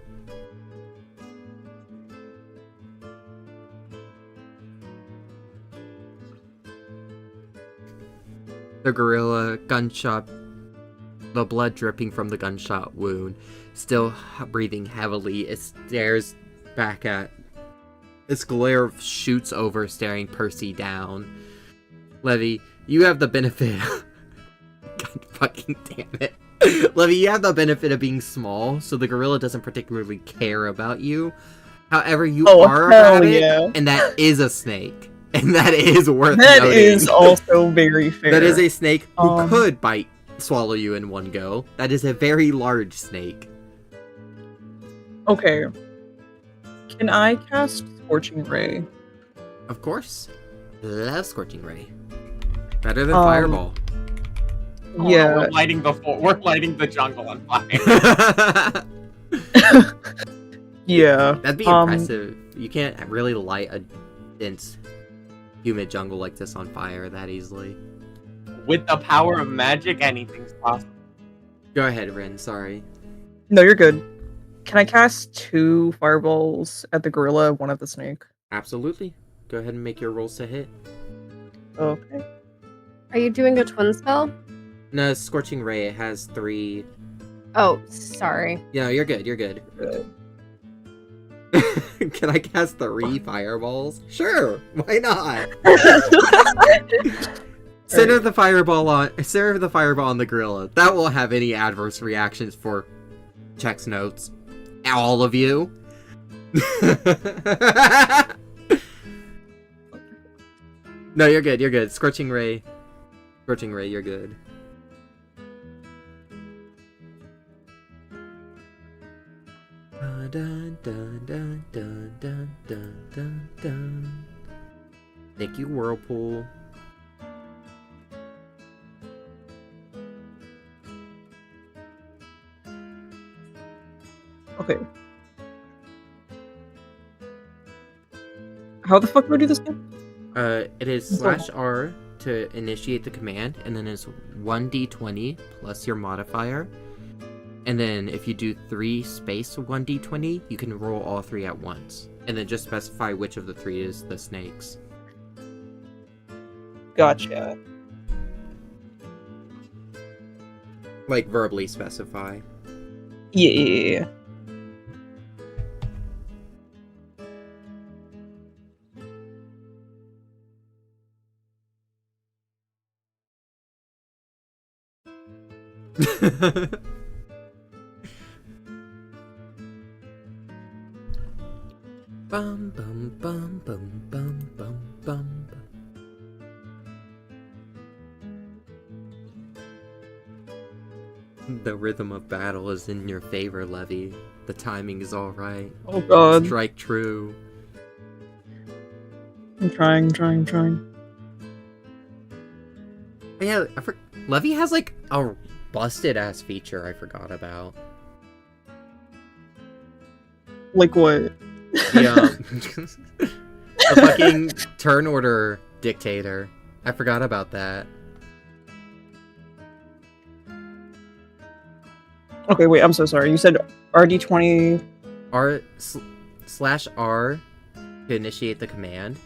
Speaker 1: The gorilla, gunshot, the blood dripping from the gunshot wound, still breathing heavily, it stares back at... Its glare shoots over, staring Percy down. Levy, you have the benefit... God fucking damn it. Levy, you have the benefit of being small, so the gorilla doesn't particularly care about you. However, you are about it, and that is a snake. And that is worth
Speaker 5: That
Speaker 1: noting.
Speaker 5: is also very fair.
Speaker 1: That is a snake who could swallow you in one go. That is a very large snake.
Speaker 5: Okay. Can I cast Scorching Ray?
Speaker 1: Of course. Love Scorching Ray. Better than Fireball.
Speaker 2: Oh,
Speaker 5: Yeah.
Speaker 2: we're lighting the jungle on fire.
Speaker 5: Yeah.
Speaker 1: That'd be impressive. You can't really light a dense, humid jungle like this on fire that easily.
Speaker 2: With the power of magic, anything's possible.
Speaker 1: Go ahead, Rin. Sorry.
Speaker 5: No, you're good. Can I cast 2 fireballs at the gorilla, one at the snake?
Speaker 1: Absolutely. Go ahead and make your rolls to hit.
Speaker 5: Okay.
Speaker 3: Are you doing a twin spell?
Speaker 1: No, Scorching Ray, it has 3...
Speaker 3: Oh, sorry.
Speaker 1: Yeah, you're good, you're good. Can I cast 3 fireballs? Sure, why not? Center the fireball on the gorilla. That won't have any adverse reactions for Check's notes. All of you. No, you're good, you're good. Scorching Ray, you're good. Dun, dun, dun, dun, dun, dun, dun, dun. Thank you, Whirlpool.
Speaker 5: Okay. How the fuck do I do this again?
Speaker 1: It is /R to initiate the command, and then it's 1d20 plus your modifier. And then if you do 3 space 1d20, you can roll all 3 at once. And then just specify which of the 3 is the snakes.
Speaker 5: Gotcha.
Speaker 1: Like, verbally specify.
Speaker 5: Yeah.
Speaker 1: Bum bum bum bum bum bum bum. The rhythm of battle is in your favor, Levy. The timing is all right.
Speaker 5: Oh god.
Speaker 1: Strike true.
Speaker 5: I'm trying.
Speaker 1: Oh, yeah, Levy has like a busted ass feature I forgot about.
Speaker 5: Like what?
Speaker 1: The fucking turn order dictator. I forgot about that.
Speaker 5: Okay, wait, I'm so sorry. You said RD20...
Speaker 1: /R to initiate the command.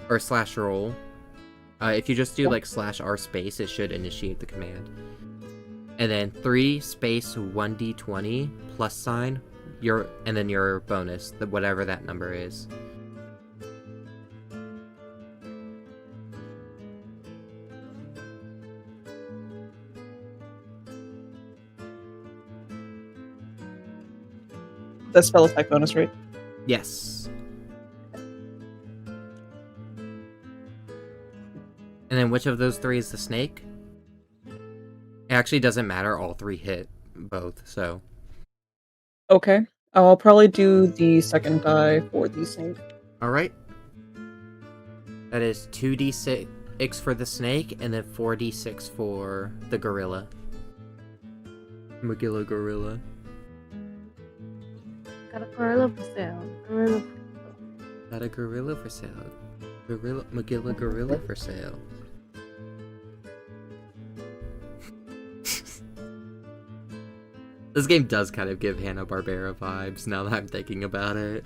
Speaker 1: Or /roll. If you just do like /R space, it should initiate the command. And then 3 space 1d20 plus sign, and then your bonus, whatever that number is.
Speaker 5: That's spell attack bonus, right?
Speaker 1: Yes. And then which of those 3 is the snake? It actually doesn't matter, all 3 hit both, so.
Speaker 5: Okay. I'll probably do the second die for the snake.
Speaker 1: All right. That is 2d6 for the snake, and then 4d6 for the gorilla. Magilla gorilla.
Speaker 3: Got a gorilla for sale. Gorilla.
Speaker 1: Got a gorilla for sale. Magilla gorilla for sale. This game does kind of give Hanna-Barbera vibes now that I'm thinking about it.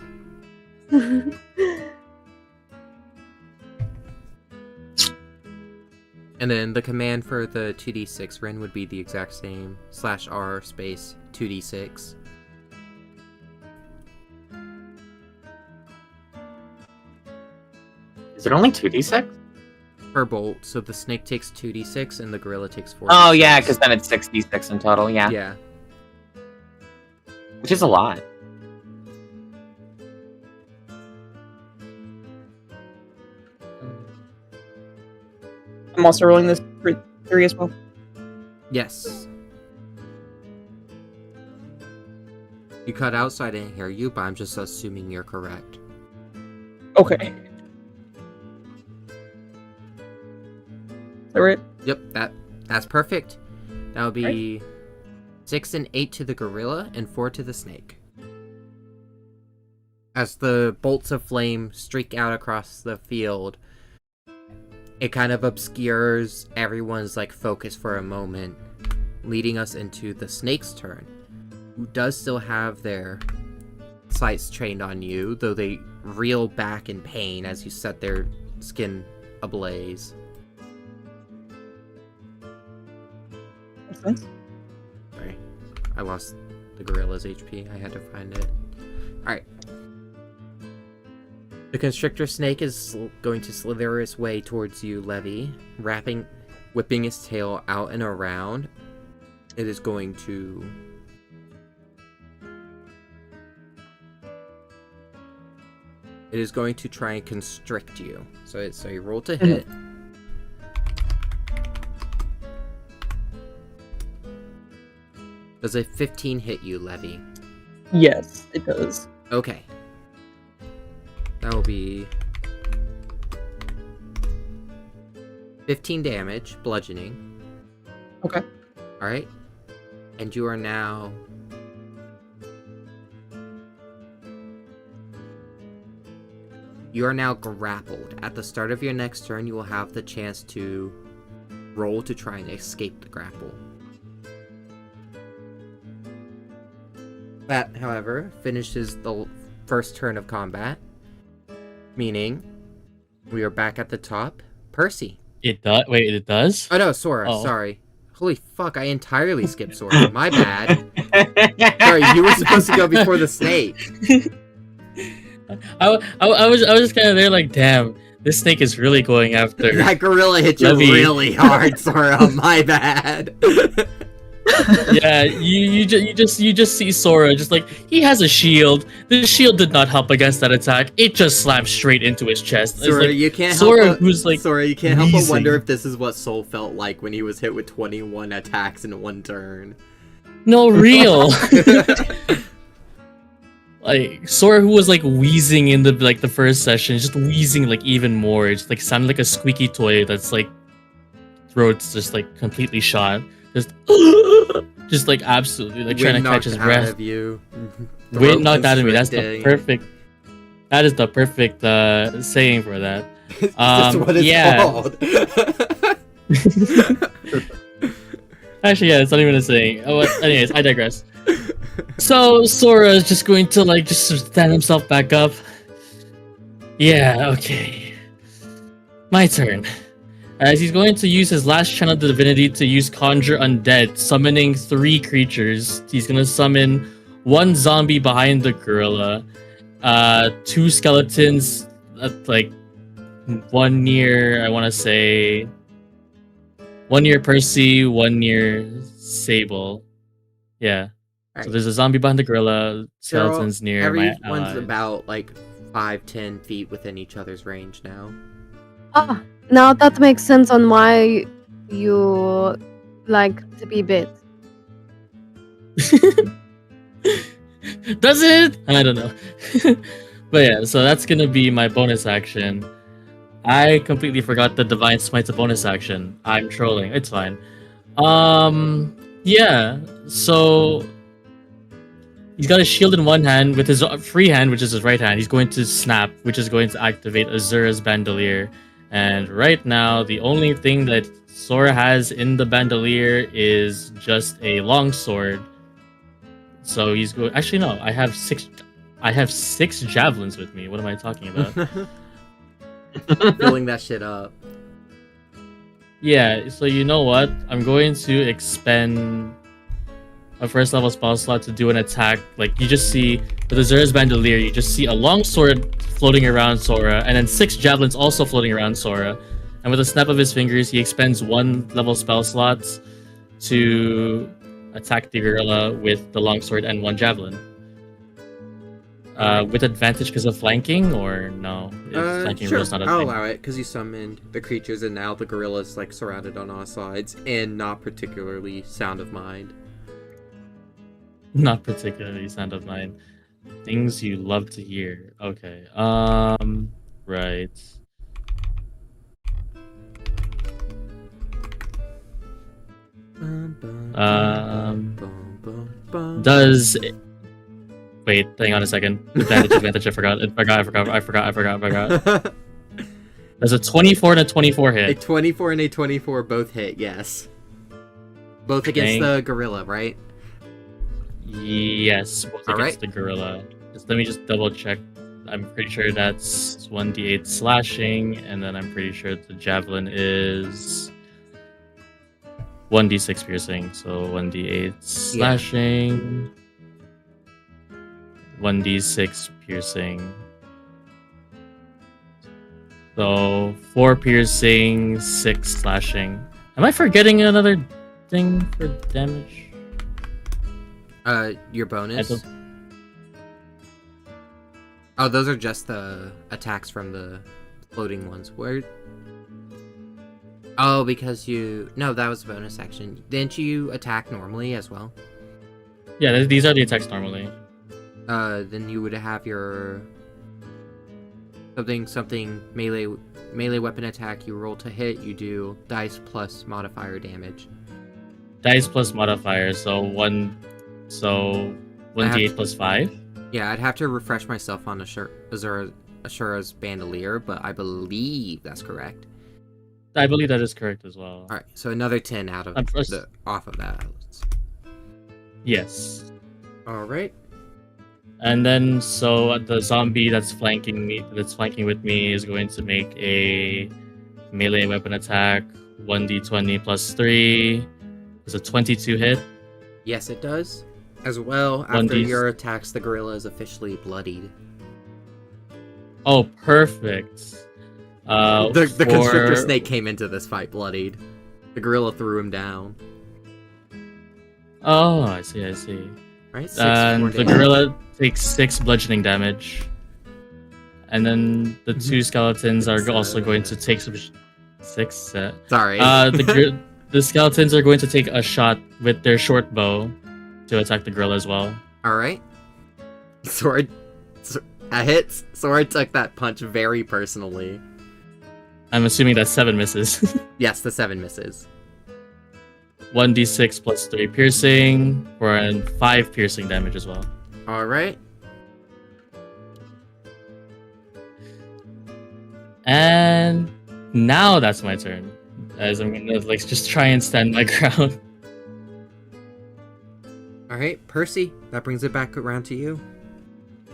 Speaker 1: And then the command for the 2d6 Ren would be the exact same. /R space 2d6.
Speaker 2: Is it only 2d6?
Speaker 1: Per bolt, so the snake takes 2d6 and the gorilla takes 4d6.
Speaker 2: Oh, yeah, because then it's 6d6 in total, yeah.
Speaker 1: Yeah.
Speaker 2: Which is a lot.
Speaker 5: I'm also rolling this for 3 as well.
Speaker 1: Yes. You cut out, so I didn't hear you, but I'm just assuming you're correct.
Speaker 5: Okay. Is that right?
Speaker 1: Yep, that's perfect. That would be 6 and 8 to the gorilla and 4 to the snake. As the bolts of flame streak out across the field, it kind of obscures everyone's focus for a moment, leading us into the snake's turn, who does still have their sights trained on you, though they reel back in pain as you set their skin ablaze.
Speaker 5: Makes sense.
Speaker 1: Sorry, I lost the gorilla's HP. I had to find it. Alright. The constrictor snake is going to slither its way towards you, Levy, whipping its tail out and around. It is going to... It is going to try and constrict you. So you roll to hit. Does a 15 hit you, Levy?
Speaker 5: Yes, it does.
Speaker 1: Okay. That will be 15 damage, bludgeoning.
Speaker 5: Okay.
Speaker 1: Alright. And you are now... You are now grappled. At the start of your next turn, you will have the chance to roll to try and escape the grapple. That, however, finishes the first turn of combat. Meaning, we are back at the top. Percy.
Speaker 4: It does. Wait, it does.
Speaker 1: Oh no, Sora.
Speaker 4: Oh.
Speaker 1: Sorry. Holy fuck! I entirely skipped Sora. My bad. Sorry, you were supposed to go before the snake.
Speaker 4: I was just kind of there, like, damn, this snake is really going after.
Speaker 1: That gorilla hit you
Speaker 4: Levy.
Speaker 1: really hard, Sora. My bad.
Speaker 4: Yeah, you just see Sora just like he has a shield. The shield did not help against that attack. It just slammed straight into his chest. It's
Speaker 1: Sora,
Speaker 4: like,
Speaker 1: you can't
Speaker 4: Sora,
Speaker 1: help but,
Speaker 4: who's like
Speaker 1: Sora, you can't help but
Speaker 4: wheezing.
Speaker 1: wonder if this is what Soul felt like when he was hit with 21 attacks in one turn.
Speaker 4: No, real. Like Sora, who was like wheezing in the first session, just wheezing like even more. It's like sounded like a squeaky toy that's like throat's just like completely shot. Just like absolutely like trying to catch his breath.
Speaker 1: Out of you.
Speaker 4: Wind knocked out of me. That's the
Speaker 1: Constricting.
Speaker 4: perfect. That is the perfect saying for that.
Speaker 1: It's just what it's
Speaker 4: yeah.
Speaker 1: called.
Speaker 4: Actually, yeah, it's not even a saying. Oh, well, anyways, I digress. So Sora is just going to like just stand himself back up. Yeah, okay. My turn. As he's going to use his last channel divinity to use Conjure Undead, summoning 3 creatures. He's gonna summon 1 zombie behind the gorilla, 2 skeletons, like 1 near, I want to say, 1 near Percy, 1 near Sable. Yeah. So there's a zombie behind the gorilla, skeletons near my
Speaker 1: Everyone's
Speaker 4: allies.
Speaker 1: about like 5-10 feet within each other's range now.
Speaker 3: Ah, now that makes sense on why you like to be bit.
Speaker 4: Does it? I don't know. But yeah, so that's gonna be my bonus action. I completely forgot the Divine Smite's a bonus action. I'm trolling. It's fine. Yeah. So he's got a shield in one hand with his free hand, which is his right hand. He's going to snap, which is going to activate Azura's Bandolier. And right now, the only thing that Sora has in the Bandolier is just a longsword. So he's going. Actually, no. I have six javelins with me. What am I talking about?
Speaker 1: Filling that shit up.
Speaker 4: Yeah. So you know what? I'm going to expend a first level spell slot to do an attack. Like you just see with Azura's Bandolier, you just see a long sword floating around Sora, and then 6 javelins also floating around Sora. And with a snap of his fingers, he expends 1 level spell slot to attack the gorilla with the longsword and 1 javelin. With advantage because of flanking, or no? Flanking
Speaker 1: Sure.
Speaker 4: rule's not a
Speaker 1: I'll
Speaker 4: thing.
Speaker 1: allow it because you summoned the creatures and now the gorilla's like surrounded on all sides and not particularly sound of mind.
Speaker 4: Not particularly sound of mind. Things you love to hear. Okay. Right. Does wait? Hang on a second. Advantage. I forgot. Does a 24 and a 24
Speaker 1: A
Speaker 4: hit?
Speaker 1: 24 and a 24 both hit, yes. Both against the gorilla, right?
Speaker 4: Yes, both
Speaker 1: All
Speaker 4: against
Speaker 1: right.
Speaker 4: the gorilla. Let me just double check. I'm pretty sure that's 1d8 slashing, and then I'm pretty sure the javelin is 1d6 piercing. So 1d8 slashing, 1d6 piercing. So 4 piercing, 6 slashing. Am I forgetting another thing for damage?
Speaker 1: Your bonus?
Speaker 4: I don't-
Speaker 1: Oh, those are just the attacks from the floating ones. Where? Oh, because you... No, that was a bonus action. Didn't you attack normally as well?
Speaker 4: Yeah, these are the attacks normally.
Speaker 1: Then you would have your... Something melee weapon attack. You roll to hit, you do dice plus modifier damage.
Speaker 4: Dice plus modifier, so 1d8 plus 5.
Speaker 1: Yeah, I'd have to refresh myself on Ashura's Bandolier, but I believe that's correct.
Speaker 4: I believe that is correct as well.
Speaker 1: Alright, so another 10 out of off of that.
Speaker 4: Yes.
Speaker 1: Alright.
Speaker 4: And then so the zombie that's flanking with me is going to make a melee weapon attack, 1d20 plus 3. Is a 22 hit.
Speaker 1: Yes, it does. As well, after
Speaker 4: 1d6.
Speaker 1: your attacks, the gorilla is officially bloodied.
Speaker 4: Oh, perfect.
Speaker 1: The constrictor snake came into this fight bloodied. The gorilla threw him down.
Speaker 4: Oh, I see.
Speaker 1: Right? 6
Speaker 4: And
Speaker 1: more
Speaker 4: the
Speaker 1: damage.
Speaker 4: gorilla takes 6 bludgeoning damage. And then the 2 skeletons are also going to take some 6.
Speaker 1: Sorry.
Speaker 4: The skeletons are going to take a shot with their short bow to attack the gorilla as well.
Speaker 1: Alright. Sword. That hits. Sword took that punch very personally.
Speaker 4: I'm assuming that 7 misses.
Speaker 1: Yes, the 7 misses.
Speaker 4: 1d6 plus 3 piercing for 5 piercing damage as well.
Speaker 1: Alright.
Speaker 4: And now that's my turn. As I'm gonna just try and stand my ground.
Speaker 1: Alright, Percy, that brings it back around to you.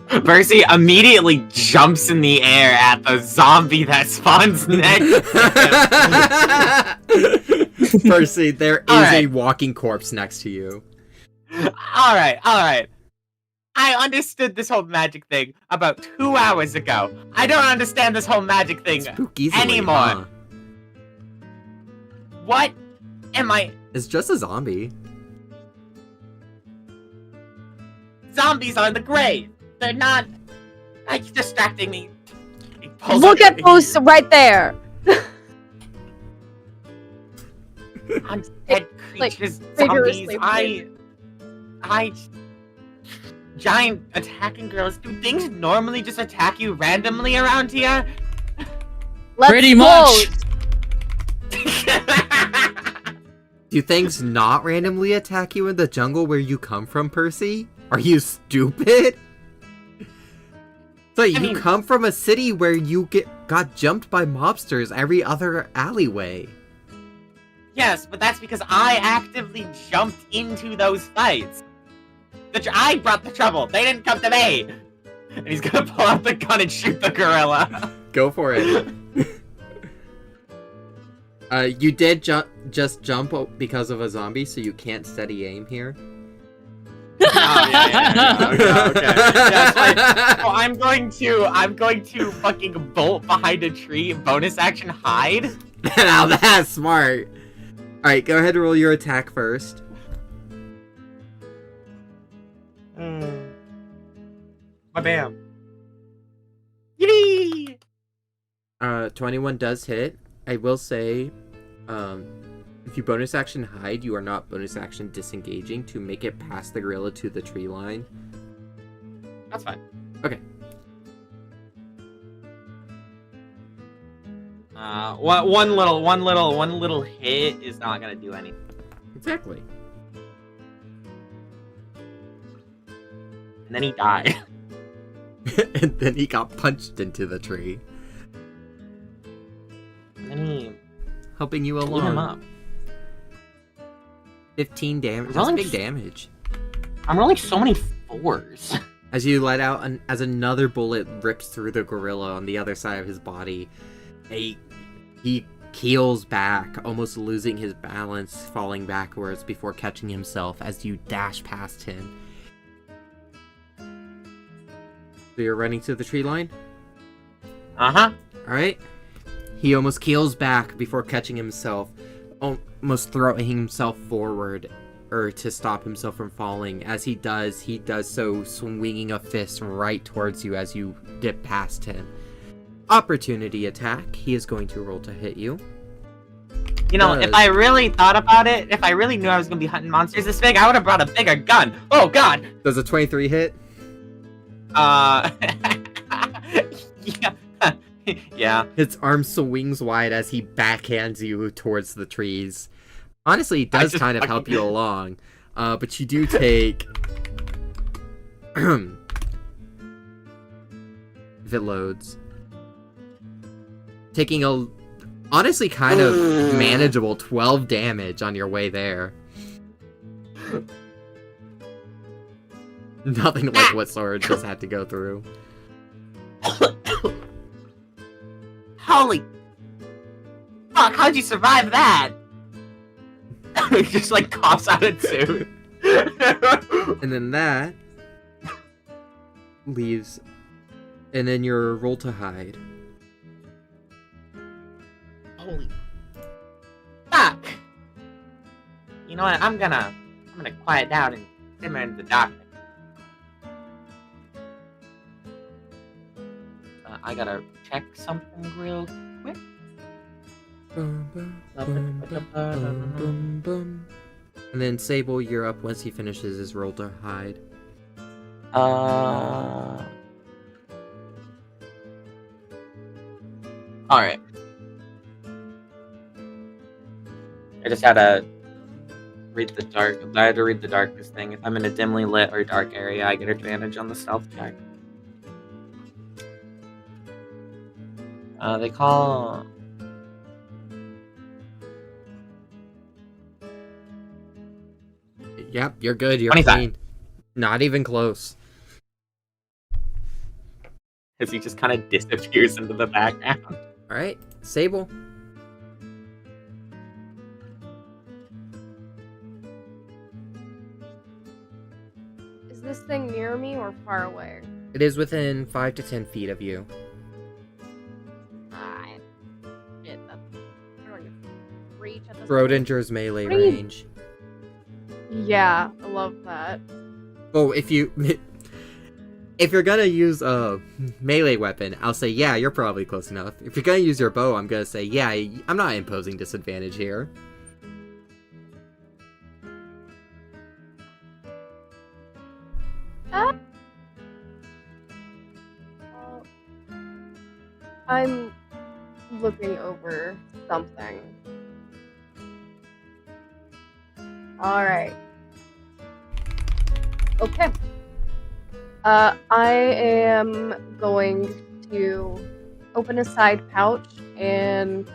Speaker 2: Percy immediately jumps in the air at the zombie that spawns next to him.
Speaker 1: Percy, there is a
Speaker 2: Alright.
Speaker 1: walking corpse next to you.
Speaker 2: Alright. I understood this whole magic thing about 2 hours ago. I don't understand this whole magic thing
Speaker 1: Spook easily,
Speaker 2: anymore.
Speaker 1: huh?
Speaker 2: What am I...
Speaker 1: It's just a zombie.
Speaker 2: Zombies are in the grave. They're not... Like, distracting me. He pulls
Speaker 3: Look
Speaker 2: up-
Speaker 3: at those right there.
Speaker 2: Undead
Speaker 3: like,
Speaker 2: creatures,
Speaker 3: vigorously
Speaker 2: zombies. I... giant attacking gorillas. Do things normally just attack you randomly around here?
Speaker 3: Let's
Speaker 4: Pretty
Speaker 3: vote.
Speaker 4: much.
Speaker 1: Do things not randomly attack you in the jungle where you come from, Percy? Are you stupid? So you come from a city where you got jumped by mobsters every other alleyway.
Speaker 2: Yes, but that's because I actively jumped into those fights. I brought the trouble. They didn't come to me. And he's gonna pull out the gun and shoot the gorilla.
Speaker 1: Go for it. You did just jump because of a zombie, so you can't steady aim here.
Speaker 2: Oh, yeah. Okay. Yes, so I'm going to fucking bolt behind a tree, bonus action hide.
Speaker 1: Now that's smart. Alright, go ahead and roll your attack first.
Speaker 2: Bam. Yee!
Speaker 1: 21 does hit. I will say, if you bonus action hide, you are not bonus action disengaging to make it past the gorilla to the tree line.
Speaker 2: That's fine.
Speaker 1: Okay.
Speaker 2: One little hit is not gonna do anything.
Speaker 1: Exactly.
Speaker 2: And then he died.
Speaker 1: And then he got punched into the tree.
Speaker 2: And then he
Speaker 1: Helping you
Speaker 2: blew
Speaker 1: along.
Speaker 2: him up.
Speaker 1: 15 damage. That's
Speaker 2: Rolling
Speaker 1: big damage.
Speaker 2: I'm rolling so many 4s.
Speaker 1: As you let out, as another bullet rips through the gorilla on the other side of his body, he keels back, almost losing his balance, falling backwards before catching himself as you dash past him. So you're running to the tree line?
Speaker 2: Uh-huh.
Speaker 1: Alright. He almost keels back before catching himself, almost throwing himself forward to stop himself from falling. As he does so swinging a fist right towards you as you get past him. Opportunity attack. He is going to roll to hit you.
Speaker 2: You know, if I really thought about it, if I really knew I was gonna be hunting monsters this big, I would have brought a bigger gun. Oh god!
Speaker 1: Does a 23 hit?
Speaker 2: Yeah. Yeah.
Speaker 1: His arm swings wide as he backhands you towards the trees. Honestly, it does kind of help you along. But you do take... if it loads. Taking a... honestly kind of manageable 12 damage on your way there. Nothing like what Sora just had to go through.
Speaker 2: Holy fuck, how'd you survive that? He just like coughs out a tooth.
Speaker 1: And then that leaves, and then your roll to hide.
Speaker 2: Holy fuck. You know what, I'm gonna quiet down and simmer into the darkness. I gotta check something real quick.
Speaker 1: And then Sable, you're up once he finishes his roll to hide.
Speaker 2: Alright. I just had to read the darkness thing. If I'm in a dimly lit or dark area, I get advantage on the stealth check. They call...
Speaker 1: Yep, you're good. You're
Speaker 2: 25.
Speaker 1: clean. Not even close.
Speaker 2: As he just kind of disappears into the background.
Speaker 1: Alright, Sable.
Speaker 3: Is this thing near me or far away?
Speaker 1: It is within 5 to 10 feet of you.
Speaker 3: Shit, that's... I don't get to reach at this
Speaker 1: Schrodinger's melee
Speaker 3: What do you-
Speaker 1: range.
Speaker 3: Yeah, I love that.
Speaker 1: Oh, if you're gonna use a melee weapon, I'll say, yeah, you're probably close enough. If you're gonna use your bow, I'm gonna say, yeah, I'm not imposing disadvantage here.
Speaker 3: I'm looking over something. Alright. Okay. I am going to open a side pouch and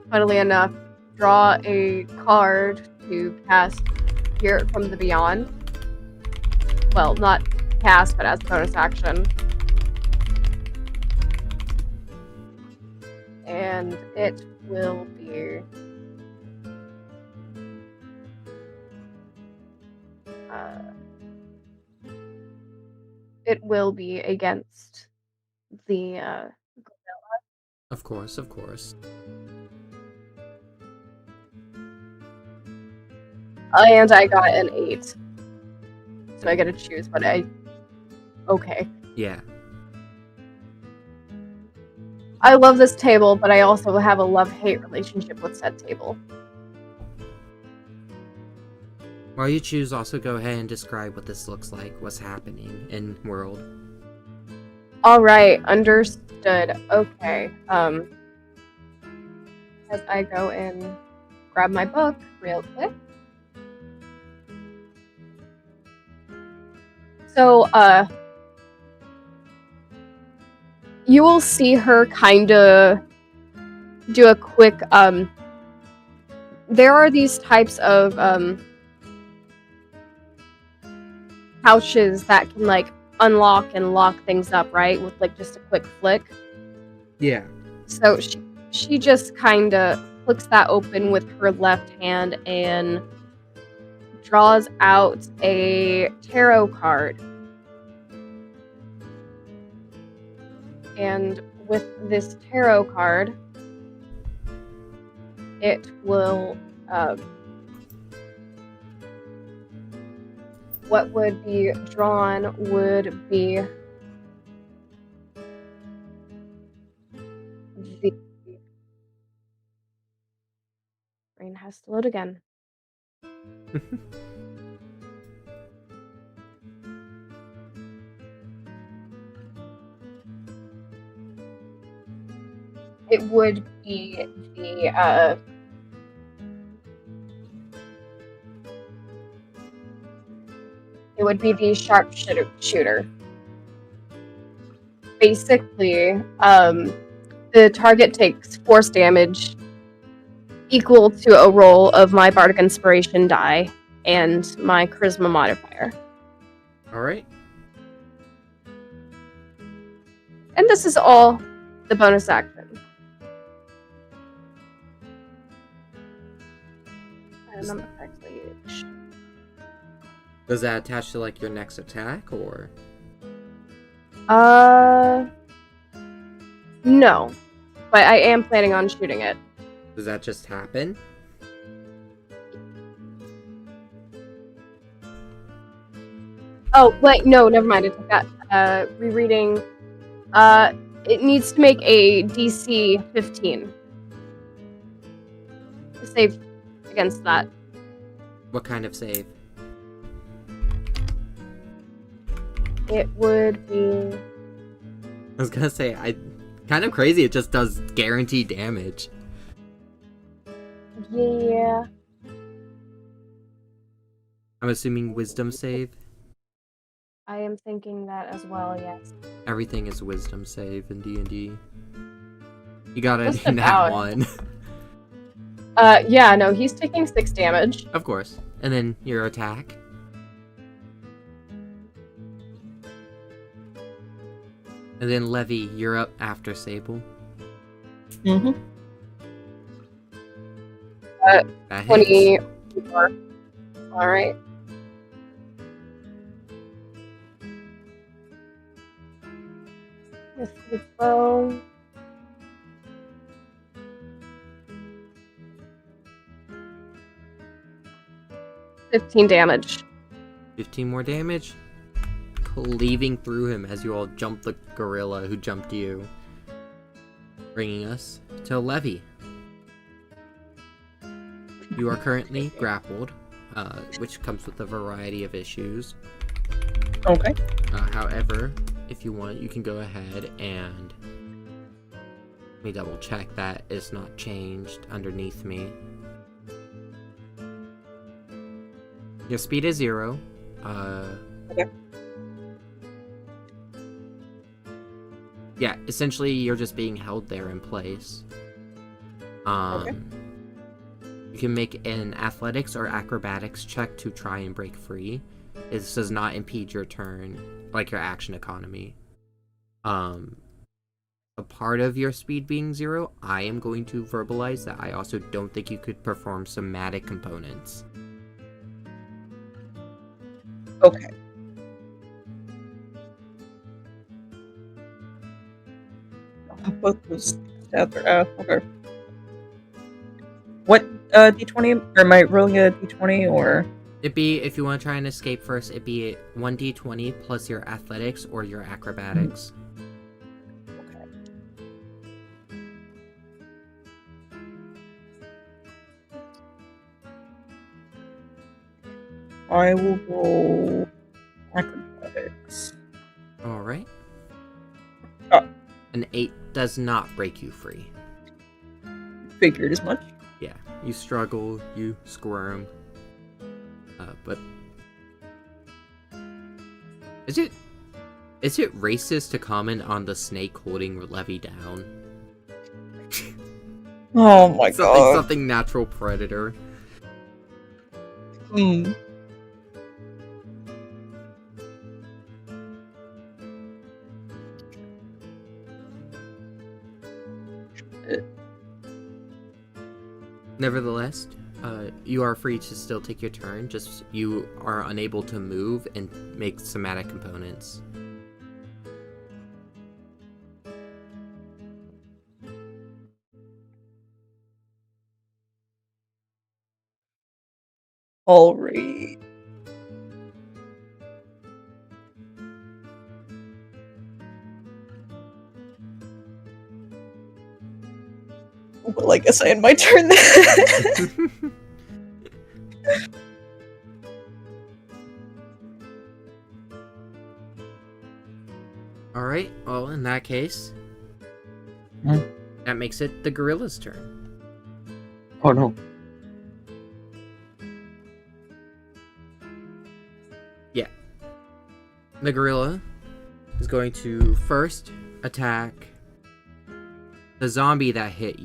Speaker 3: funnily enough, draw a card to cast Spirit from the Beyond. Well, not cast, but as a bonus action. And it will be... it will be against the,
Speaker 1: Of course, of course.
Speaker 3: and I got an 8. So I gotta choose what okay.
Speaker 1: Yeah.
Speaker 3: I love this table, but I also have a love-hate relationship with said table.
Speaker 1: While you choose, also go ahead and describe what this looks like, what's happening in world.
Speaker 3: Alright, understood. Okay, as I go and grab my book real quick. So, you will see her kinda do a quick, there are these types of, pouches that can, like, unlock and lock things up, right? With, like, just a quick flick.
Speaker 1: Yeah.
Speaker 3: So she just kinda flicks that open with her left hand and draws out a tarot card. And with this tarot card, it will, what would be drawn would be the... Brain has to load again. It would be the, it would be the sharpshooter. Basically, the target takes force damage equal to a roll of my Bardic Inspiration die and my Charisma modifier.
Speaker 1: Alright.
Speaker 3: And this is all the bonus action. And I'm actually...
Speaker 1: Does that attach to, like, your next attack, or?
Speaker 3: No. But I am planning on shooting it.
Speaker 1: Does that just happen?
Speaker 3: Oh, wait, no, never mind. I took that. Rereading. It needs to make a DC 15. To save against that.
Speaker 1: What kind of save?
Speaker 3: It would be...
Speaker 1: I was gonna say, kind of crazy, it just does guaranteed damage.
Speaker 3: Yeah.
Speaker 1: I'm assuming wisdom save?
Speaker 3: I am thinking that as well, yes.
Speaker 1: Everything is wisdom save in D&D. You gotta
Speaker 3: Just
Speaker 1: do that
Speaker 3: about.
Speaker 1: one.
Speaker 3: Yeah, no, he's taking 6 damage.
Speaker 1: Of course. And then your attack. And then Levy, you're up after Sable.
Speaker 5: Mm-hmm.
Speaker 1: That hits.
Speaker 3: 24. Alright. With the bow. $15 damage.
Speaker 1: 15 more damage. Cleaving through him as you all jump the gorilla who jumped you. Bringing us to Levy. You are currently grappled, which comes with a variety of issues.
Speaker 5: Okay.
Speaker 1: However, if you want, you can go ahead and let me double check that it's not changed underneath me. Your speed is 0.
Speaker 5: Okay.
Speaker 1: Yeah, essentially you're just being held there in place.
Speaker 5: Okay.
Speaker 1: You can make an athletics or acrobatics check to try and break free. This does not impede your turn, like your action economy. A part of your speed being 0, I am going to verbalize that I also don't think you could perform somatic components.
Speaker 5: Okay. I'll put those together. Okay. What d20? Or am I rolling a d20 or?
Speaker 1: It'd be, if you want to try and escape first, it'd be 1d20 plus your athletics or your acrobatics.
Speaker 5: Okay. I will roll acrobatics.
Speaker 1: Alright.
Speaker 5: Oh.
Speaker 1: An 8 does not break you free.
Speaker 5: Figured as much.
Speaker 1: Yeah, you struggle, you squirm. But is it racist to comment on the snake holding Levy down?
Speaker 5: Oh my god.
Speaker 1: Something natural predator.
Speaker 5: Hmm.
Speaker 1: Nevertheless, you are free to still take your turn, just you are unable to move and make somatic components.
Speaker 5: Alright. Well, I guess I had my turn then.
Speaker 1: Alright, well, in that case, that makes it the gorilla's turn.
Speaker 4: Oh no.
Speaker 1: Yeah. The gorilla is going to first attack the zombie that hit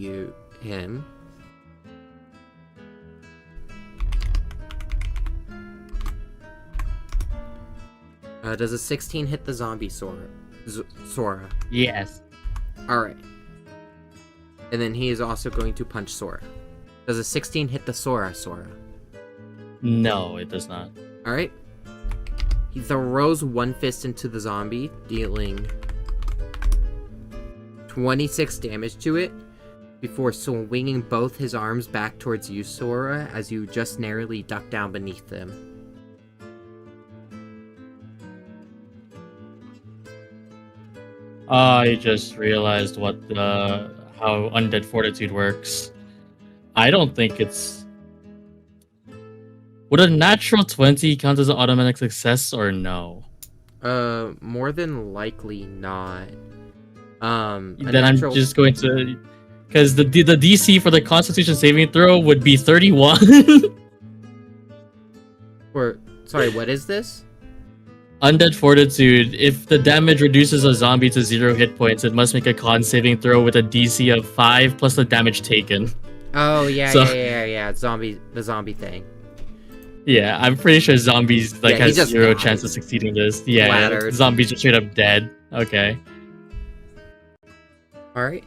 Speaker 1: him. Does a 16 hit the zombie Sora?
Speaker 4: Yes.
Speaker 1: Alright. And then he is also going to punch Sora. Does a 16 hit the Sora?
Speaker 4: No, it does not.
Speaker 1: Alright. He throws one fist into the zombie, dealing 26 damage to it, before swinging both his arms back towards you, Sora, as you just narrowly duck down beneath them.
Speaker 4: I just realized how Undead Fortitude works. I don't think it's... Would a natural 20 count as an automatic success or no?
Speaker 1: More than likely not.
Speaker 4: Then I'm just going to... Because the DC for the Constitution saving throw would be 31.
Speaker 1: Sorry, what is this?
Speaker 4: Undead Fortitude. If the damage reduces a zombie to 0 hit points, it must make a con saving throw with a DC of 5 plus the damage taken.
Speaker 1: Oh, yeah. The zombie thing.
Speaker 4: Yeah, I'm pretty sure zombies has 0 chance of succeeding this. Yeah,
Speaker 1: Flattered.
Speaker 4: Zombies are straight up dead. Okay.
Speaker 1: Alright.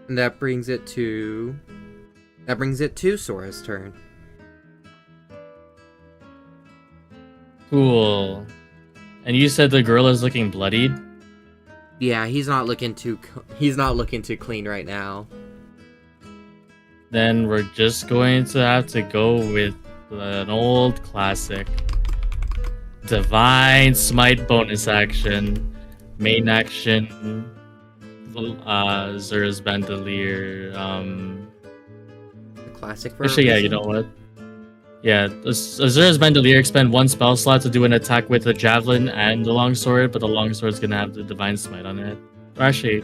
Speaker 1: And that brings it to Sora's turn.
Speaker 4: Cool. And you said the gorilla's looking bloodied?
Speaker 1: Yeah, he's not looking too clean right now.
Speaker 4: Then we're just going to have to go with an old classic. Divine Smite bonus action. Main action. Zura's Bandolier.
Speaker 1: The classic version.
Speaker 4: Actually, yeah, you know what? Yeah, Azura's Bandolier expend 1 spell slot to do an attack with the Javelin and the Longsword, but the Longsword's gonna have the Divine Smite on it. Or actually,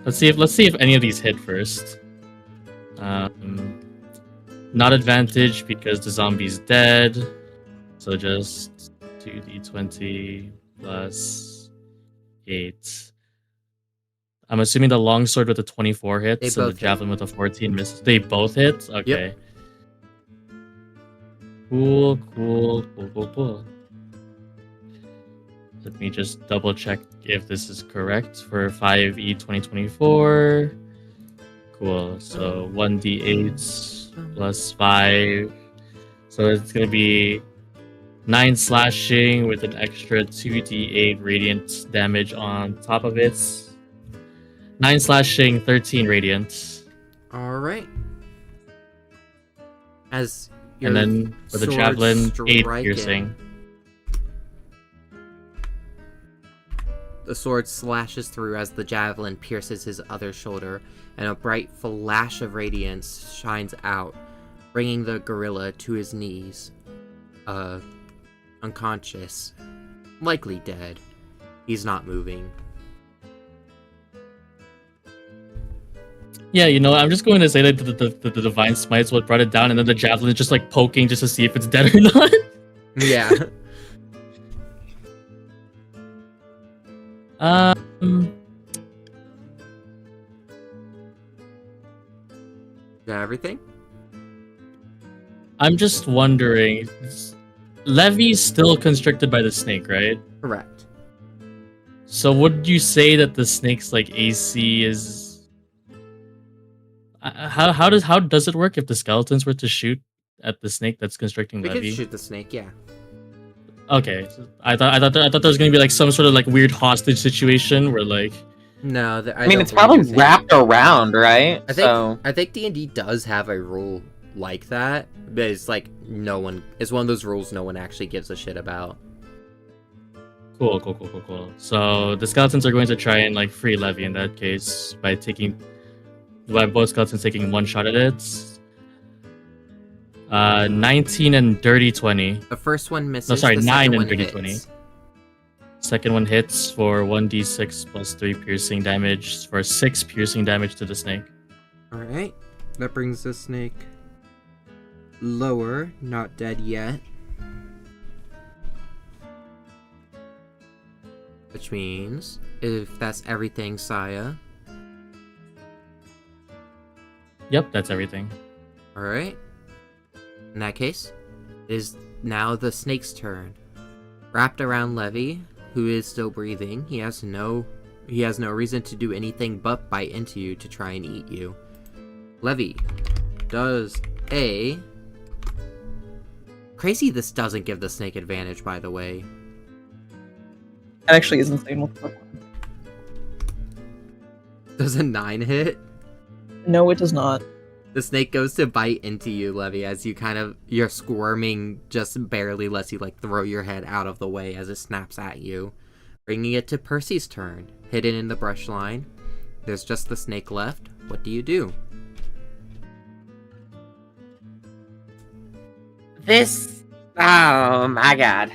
Speaker 4: let's see if any of these hit first. Not advantage because the zombie's dead. So just 2d20 plus 8. I'm assuming the Longsword with a 24 hits and the Javelin with a 14 misses. They both hit? Okay.
Speaker 1: Yep.
Speaker 4: Cool. Let me just double check if this is correct for 5e 2024. Cool. So 1d8 plus 5. So it's going to be 9 slashing with an extra 2d8 radiant damage on top of it. 9 slashing, 13 radiant.
Speaker 1: Alright. As
Speaker 4: and then for the Javelin, 8 piercing.
Speaker 1: The sword slashes through as the javelin pierces his other shoulder, and a bright flash of radiance shines out, bringing the gorilla to his knees. Unconscious. Likely dead. He's not moving.
Speaker 4: Yeah, you know, I'm just going to say that the Divine Smite's what brought it down, and then the Javelin is just like poking just to see if it's dead or not.
Speaker 1: Yeah. Got everything?
Speaker 4: I'm just wondering, Levy's still constricted by the snake, right?
Speaker 1: Correct.
Speaker 4: So would you say that the snake's like AC is how does it work if the skeletons were to shoot at the snake that's constricting
Speaker 1: We
Speaker 4: Levy?
Speaker 1: could shoot the snake, yeah.
Speaker 4: Okay, I thought there was gonna be like some sort of like weird hostage situation where like.
Speaker 1: No,
Speaker 2: I mean it's probably wrapped around, right?
Speaker 1: I think D&D does have a rule like that, but it's like it's one of those rules no one actually gives a shit about.
Speaker 4: Cool. So the skeletons are going to try and like free Levy in that case by both skeletons taking 1 shot at it. 19 and dirty 20.
Speaker 1: The first one misses.
Speaker 4: No, sorry,
Speaker 1: the
Speaker 4: 9
Speaker 1: second
Speaker 4: and dirty 20.
Speaker 1: hits.
Speaker 4: Second one hits for 1d6 plus 3 piercing damage for 6 piercing damage to the snake.
Speaker 1: Alright. That brings the snake lower, not dead yet. Which means, if that's everything, Saya.
Speaker 4: Yep, that's everything.
Speaker 1: Alright. In that case, it is now the snake's turn. Wrapped around Levy, who is still breathing, he has no reason to do anything but bite into you to try and eat you. Levy does a... Crazy this doesn't give the snake advantage, by the way.
Speaker 5: That actually is insane. What the fuck?
Speaker 1: Does a 9 hit?
Speaker 5: No, it does not.
Speaker 1: The snake goes to bite into you, Levy, as you're squirming just barely lets you like throw your head out of the way as it snaps at you. Bringing it to Percy's turn. Hidden in the brush line. There's just the snake left. What do you do?
Speaker 2: Oh my god.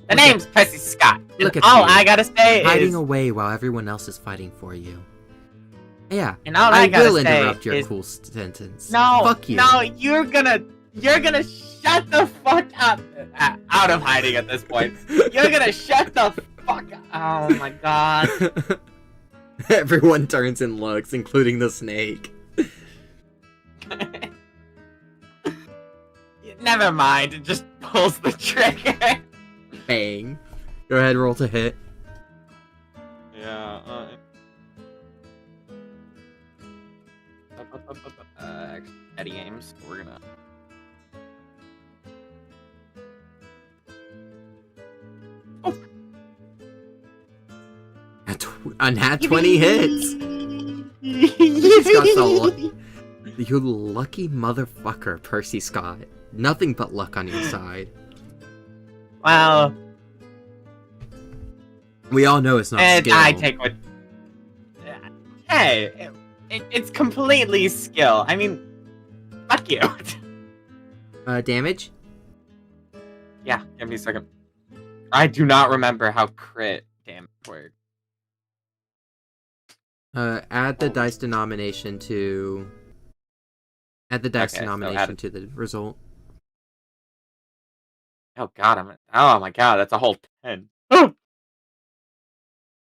Speaker 2: The name's Percy Scott.
Speaker 1: Look at
Speaker 2: all
Speaker 1: you,
Speaker 2: I gotta say
Speaker 1: hiding
Speaker 2: is
Speaker 1: away while everyone else is fighting for you. Yeah,
Speaker 2: and all I gotta
Speaker 1: will
Speaker 2: say
Speaker 1: interrupt your
Speaker 2: is,
Speaker 1: cool sentence.
Speaker 2: No,
Speaker 1: Fuck you.
Speaker 2: No, you're gonna shut the fuck up. Out of hiding at this point. You're gonna shut the fuck up. Oh my god.
Speaker 1: Everyone turns and looks, including the snake.
Speaker 2: Never mind, it just pulls the trigger.
Speaker 1: Bang. Go ahead, roll to hit.
Speaker 2: Yeah, Eddie Ames, we're gonna... Oh.
Speaker 1: A nat 20 hits! He's got you lucky motherfucker, Percy Scott. Nothing but luck on your side.
Speaker 2: Well...
Speaker 1: We all know it's not skill.
Speaker 2: I take what... Hey, it's completely skill. I mean, Fuck you.
Speaker 1: Damage?
Speaker 2: Yeah, give me a second. I do not remember how crit damage works.
Speaker 1: Add the dice denomination to... Add the dice
Speaker 2: Okay, so
Speaker 1: denomination to the result.
Speaker 2: Oh god, oh my god, that's a whole 10. Oh!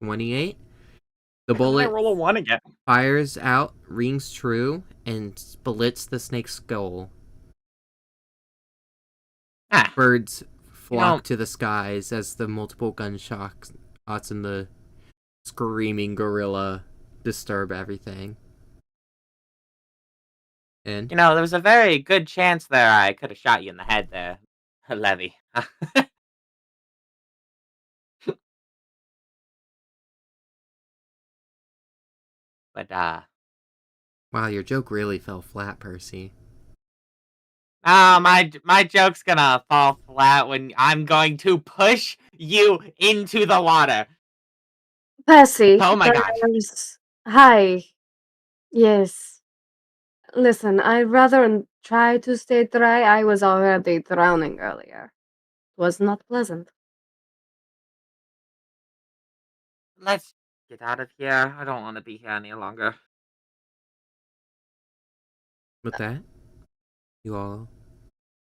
Speaker 1: 28. The
Speaker 2: How did I
Speaker 1: bullet
Speaker 2: roll a 1 again?
Speaker 1: fires out, rings true, and splits the snake's skull.
Speaker 2: Ah,
Speaker 1: Birds flock
Speaker 2: know-
Speaker 1: to the skies as the multiple gunshots and the screaming gorilla disturb everything. And
Speaker 2: you know, there was a very good chance there I could have shot you in the head there, Levy. But,
Speaker 1: wow, your joke really fell flat, Percy.
Speaker 2: my joke's gonna fall flat when I'm going to push you into the water.
Speaker 3: Percy.
Speaker 2: Oh my gosh.
Speaker 3: Hi. Yes. Listen, I'd rather try to stay dry. I was already drowning earlier. It was not pleasant.
Speaker 2: Let's get out of here. I don't want to be here any longer.
Speaker 1: With that, you all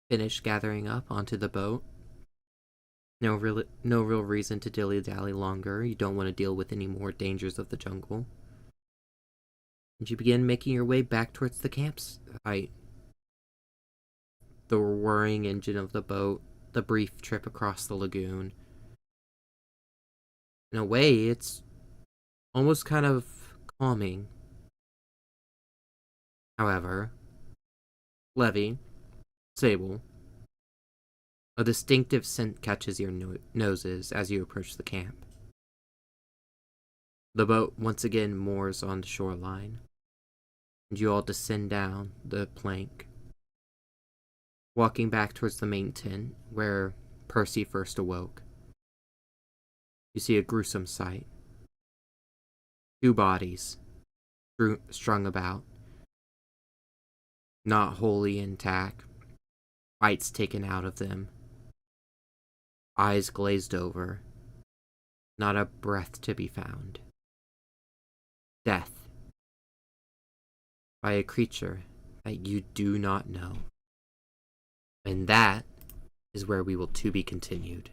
Speaker 1: finish gathering up onto the boat. No real reason to dilly-dally longer. You don't want to deal with any more dangers of the jungle. And you begin making your way back towards the campsite. The whirring engine of the boat, the brief trip across the lagoon. In a way, it's almost kind of calming. However, Levy, Sable, a distinctive scent catches your noses as you approach the camp. The boat once again moors on the shoreline, and you all descend down the plank, walking back towards the main tent where Percy first awoke. You see a gruesome sight. 2 bodies strung about, not wholly intact, bites taken out of them, eyes glazed over, not a breath to be found. Death by a creature that you do not know. And that is where we will to be continued.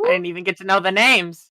Speaker 2: I didn't even get to know the names.